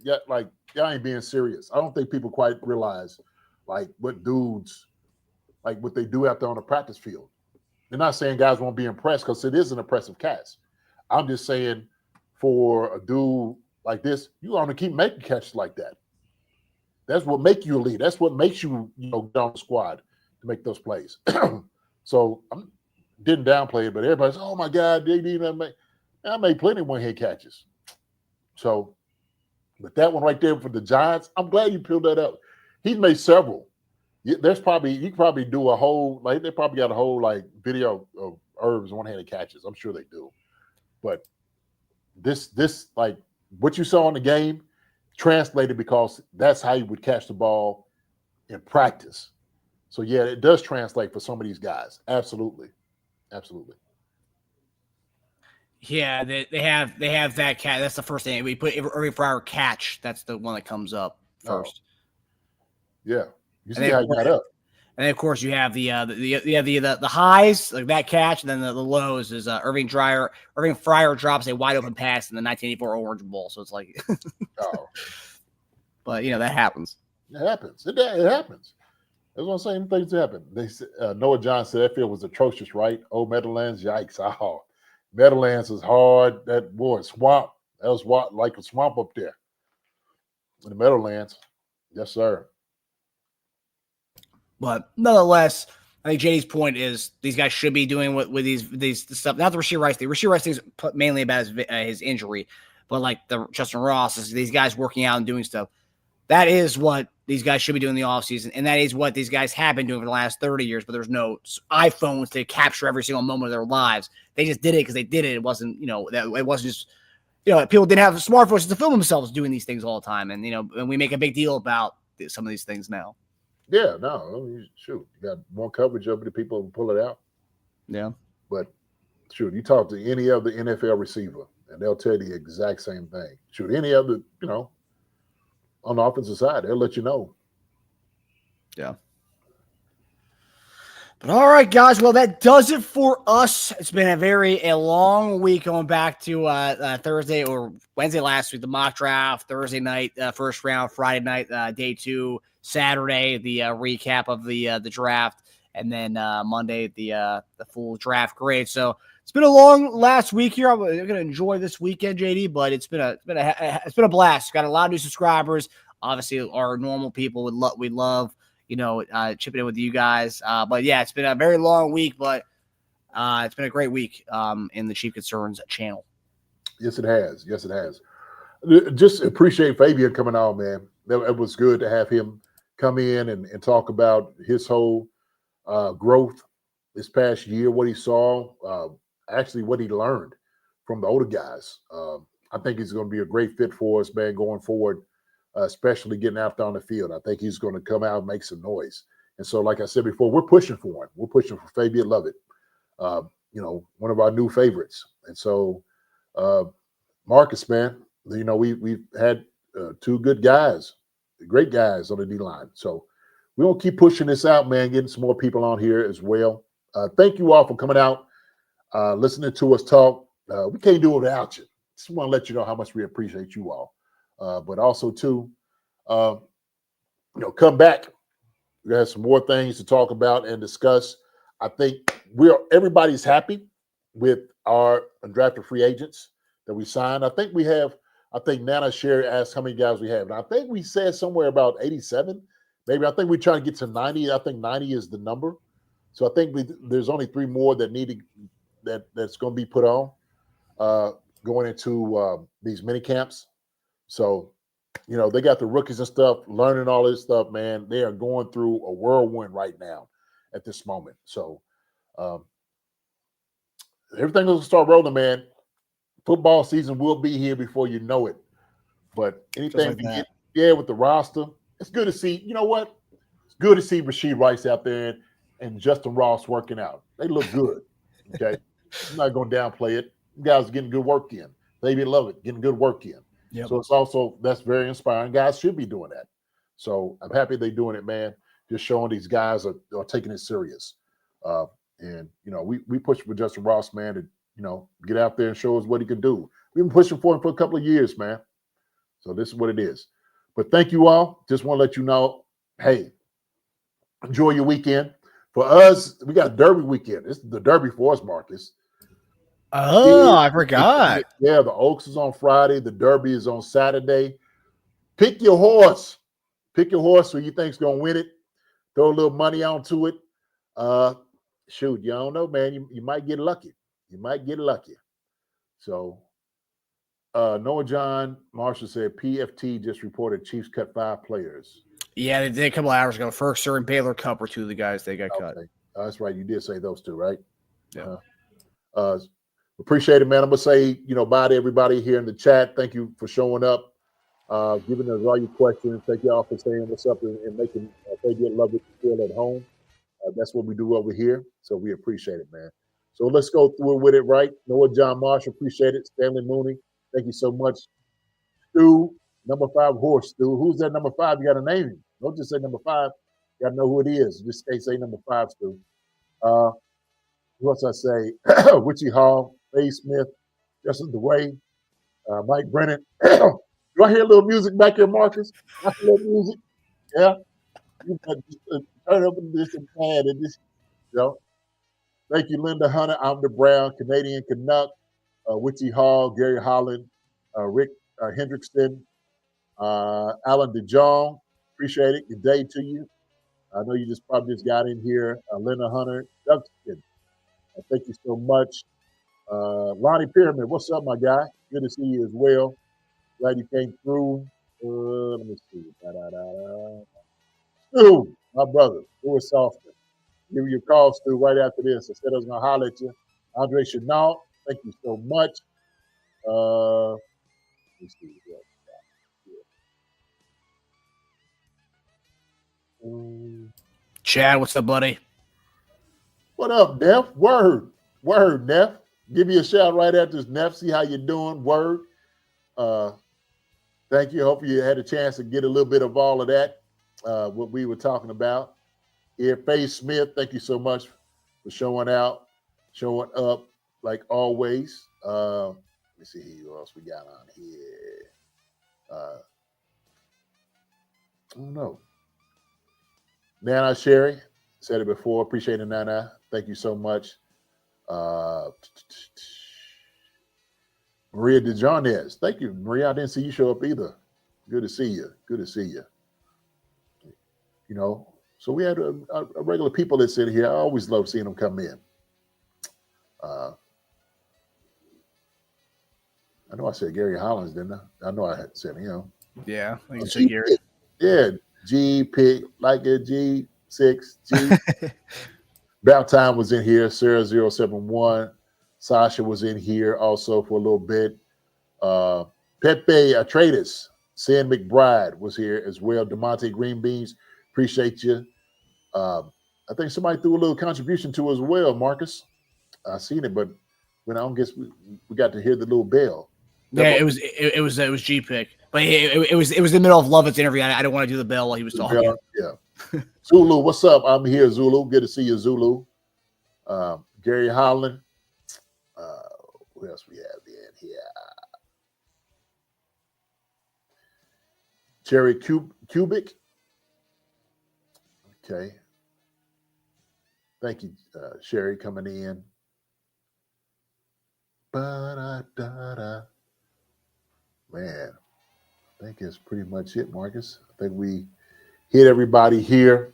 Yeah, like, y'all ain't being serious. I don't think people quite realize, like, what dudes, like, what they do out there on the practice field. They're not saying guys won't be impressed because it is an impressive catch. I'm just saying for a dude like this, you want to keep making catches like that. That's what makes you a lead. That's what makes you, get on the squad to make those plays. So I didn't downplay it, but everybody's, oh my God, they need to make. I made plenty of one-hit catches. So, but that one right there for the Giants, I'm glad you peeled that up. He's made several. You could probably do a whole, like they probably got a whole like video of Irv's one-handed catches. I'm sure they do. But this like what you saw in the game translated because that's how you would catch the ball in practice. So yeah, it does translate for some of these guys. Absolutely. Absolutely. Yeah, they have that catch. That's the first thing we put Irving Fryer catch. That's the one that comes up first. Yeah, you see how he got up. And then of course you have the highs like that catch, and then the lows is Irving Fryer drops a wide open pass in the 1984 Orange Bowl. So it's like, but that happens. It happens. It happens. That's what I'm saying. Things happen. They Noah John said that field was atrocious, right? Oh, Meadowlands, yikes! Oh, Meadowlands is hard. That swamp. That was like a swamp up there in the Meadowlands. Yes, sir. But nonetheless, I think JD's point is these guys should be doing with these stuff. Not the Rashee Rice thing. Rashee Rice thing is mainly about his injury, but like the Justin Ross, is these guys working out and doing stuff. That is what these guys should be doing in the offseason, and that is what these guys have been doing for the last 30 years, but there's no iPhones to capture every single moment of their lives. They just did it because they did it. It wasn't, it wasn't just, people didn't have smartphones to film themselves doing these things all the time, and, and we make a big deal about some of these things now. Yeah, no, shoot, you got more coverage of it, people will pull it out. Yeah. But, shoot, you talk to any other NFL receiver, and they'll tell you the exact same thing. Shoot, any other, on the offensive side, they'll let you know. Yeah. But all right, guys. Well, that does it for us. It's been a long week going back to Thursday or Wednesday last week, the mock draft, Thursday night, first round, Friday night, day 2, Saturday, the recap of the draft, and then Monday, the full draft grade. So it's been a long last week here. I'm going to enjoy this weekend, JD, but it's been a blast. Got a lot of new subscribers. Obviously, our normal people we love chipping in with you guys. But yeah, it's been a very long week, but it's been a great week in the Chief Concerns channel. Yes, it has. Yes, it has. Just appreciate Fabien coming on, man. It was good to have him come in and talk about his whole growth this past year, what he saw, actually what he learned from the older guys. I think he's going to be a great fit for us, man, going forward. Especially getting out there on the field. I think he's going to come out and make some noise. And so, like I said before, we're pushing for him. We're pushing for Fabien Lovett, one of our new favorites. And so, Marcus, man, we've had 2 good guys, great guys on the D-line. So we're going to keep pushing this out, man, getting some more people on here as well. Thank you all for coming out, listening to us talk. We can't do it without you. Just want to let you know how much we appreciate you all. But also, too, come back. We're going to have some more things to talk about and discuss. I think everybody's happy with our undrafted free agents that we signed. I think Nana Sherry asked how many guys we have. And I think we said somewhere about 87. Maybe I think we're trying to get to 90. I think 90 is the number. So I think there's only 3 more that's going to be put on going into these mini camps. So, they got the rookies and stuff, learning all this stuff, man. They are going through a whirlwind right now at this moment. So, everything will start rolling, man. Football season will be here before you know it. But anything with the roster, it's good to see. You know what? It's good to see Rashee Rice out there and Justin Ross working out. They look good. Okay. I'm not going to downplay it. You guys are getting good work in. Fabien Lovett getting good work in. Yep. So that's very inspiring. Guys should be doing that. So I'm happy they're doing it, man. Just showing these guys are taking it serious. And we push for Justin Ross, man, to get out there and show us what he can do. We've been pushing for him for a couple of years, man. So this is what it is. But thank you all. Just want to let you know, hey, enjoy your weekend. For us, we got a Derby weekend. This is the Derby for us, Marcus. Oh, I forgot. Yeah, the Oaks is on Friday. The Derby is on Saturday. Pick your horse. Pick your horse who you think's going to win it. Throw a little money onto it. Shoot, you don't know, man. You might get lucky. You might get lucky. So, Noah John Marshall said PFT just reported Chiefs cut 5 players. Yeah, they did a couple hours ago. Ferguson and Baylor Cup were 2 of the guys they got cut. That's right. You did say those 2, right? Yeah. Appreciate it, man. I'm going to say, bye to everybody here in the chat. Thank you for showing up, giving us all your questions. Thank you all for saying what's up and making Fabien Lovett feel at home. That's what we do over here. So we appreciate it, man. So let's go through with it, right? Noah John Marshall, appreciate it. Stanley Mooney, thank you so much. Stu, number 5 horse, Stu. Who's that number 5? You got to name him. Don't just say number 5. You got to know who it is. Just say number 5, Stu. Who else I say? Richie Hall, Faye Smith, Justin DeWay, Mike Brennan. Do I hear a little music back here, Marcus? I hear a little music. Yeah. You got to turn up this and pad and this. Thank you, Linda Hunter. I'm the Brown, Canadian Canuck, Richie Hall, Gary Holland, Rick Hendrickson, Alan DeJong. Appreciate it. Good day to you. I know you probably just got in here. Linda Hunter, Duxton. Thank you so much. Lonnie Pyramid, what's up, my guy? Good to see you as well. Glad you came through. Let me see. Stu, my brother, Louis Softon. Give you a call, Stu, right after this. I said I was going to holler at you. Andre Chenault, thank you so much. Let me see. Chad, what's up, buddy? What up, Neff? Word, Neff. Give you a shout right after this, Neff. See how you're doing. Word. Thank you. Hope you had a chance to get a little bit of all of that, what we were talking about. Faye Smith, thank you so much for showing up like always. Let me see who else we got on here. I don't know. Nana Sherry, said it before. Appreciate it, Nana. Thank you so much. Maria DeJohnez. Thank you, Maria. I didn't see you show up either. Good to see you. You know, so we had a regular people that sit here. I always love seeing them come in. I know I said Gary Hollins, didn't I? I know I had said him. Yeah, I can say Gary. Yeah, G pick like a G6 G. About time was in here. Sarah 071. Sasha was in here also for a little bit. Pepe Atreides, Sam McBride was here as well. DeMonte Green Beans, appreciate you. I think somebody threw a little contribution to as well, Marcus. I seen it, but when I don't guess we got to hear the little bell. Yeah, it was G pick, but it was in the middle of Lovett's interview. I didn't want to do the bell while he was talking. Yeah. Zulu, what's up? I'm here, Zulu. Good to see you, Zulu. Gary Holland. Who else we have in here? Cherry Cubic. Okay. Thank you, Sherry, coming in. Ba-da-da-da. Man, I think that's pretty much it, Marcus. I think we hit everybody here.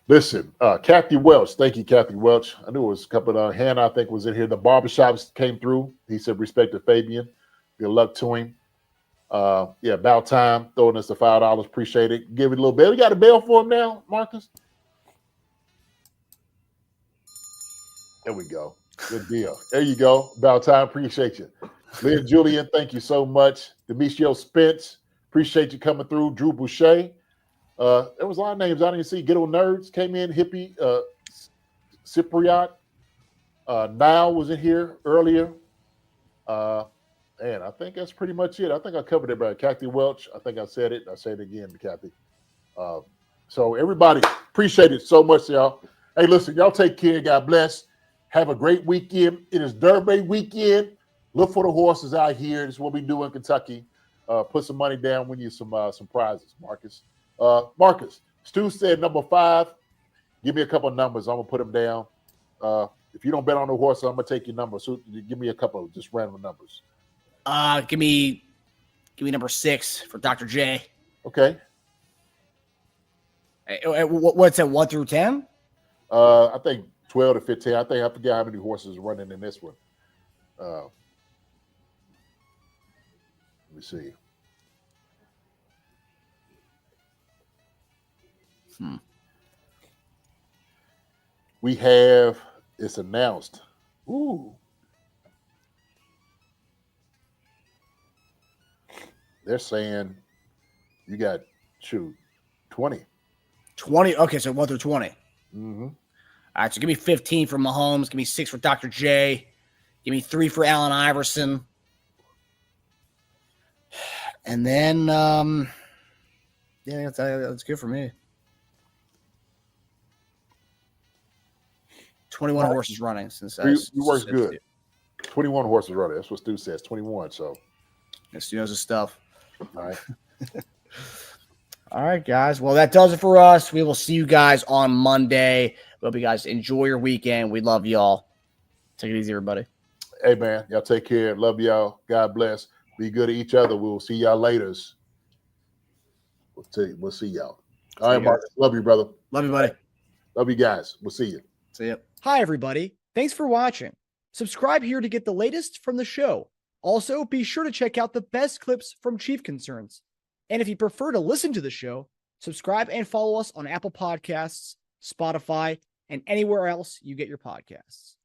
Listen, Kathy Welch. Thank you, Kathy Welch. I knew it was a couple of Hannah, I think, was in here. The barbershops came through. He said, respect to Fabien. Good luck to him. Yeah, about time. Throwing us the $5. Appreciate it. Give it a little bell. You got a bell for him now, Marcus? There we go. Good deal. There you go. About time. Appreciate you. Lynn Julian, thank you so much. Demetrio Spence, appreciate you coming through. Drew Boucher. There was a lot of names I didn't see. Ghetto Nerds came in. Hippie. Cypriot. Now was in here earlier. And I think that's pretty much it. I think I covered everybody. Kathy Welch, I think I said it. I say it again, Kathy. So everybody, appreciate it so much, y'all. Hey, listen, y'all take care. God bless. Have a great weekend. It is Derby weekend. Look for the horses out here. This is what we do in Kentucky. Put some money down, win you some prizes, Marcus. Marcus, Stu said number 5. Give me a couple of numbers. I'm going to put them down. If you don't bet on the horse, I'm going to take your number. So give me a couple of just random numbers. Give me number 6 for Dr. J. Okay. What's that, 1 through 10? I think 12 to 15. I forget how many horses are running in this one. Let me see. We have, it's announced. Ooh. They're saying you got, 20. 20. Okay, so 1 through 20. Mm-hmm. All right, so give me 15 for Mahomes. Give me 6 for Dr. J. Give me 3 for Allen Iverson. And then, yeah, that's good for me. 21 horses running since you works good. 21 horses running. That's what Stu says. 21. So, Stu knows his stuff. All right. All right, guys. Well, that does it for us. We will see you guys on Monday. Hope you guys enjoy your weekend. We love y'all. Take it easy, everybody. Hey, man. Y'all take care. Love y'all. God bless. Be good to each other. We'll see y'all later. We'll see y'all. All right, Mark. Love you, brother. Love you, buddy. Love you guys. We'll see you. See ya. Hi, everybody. Thanks for watching. Subscribe here to get the latest from the show. Also, be sure to check out the best clips from Chief Concerns. And if you prefer to listen to the show, subscribe and follow us on Apple Podcasts, Spotify, and anywhere else you get your podcasts.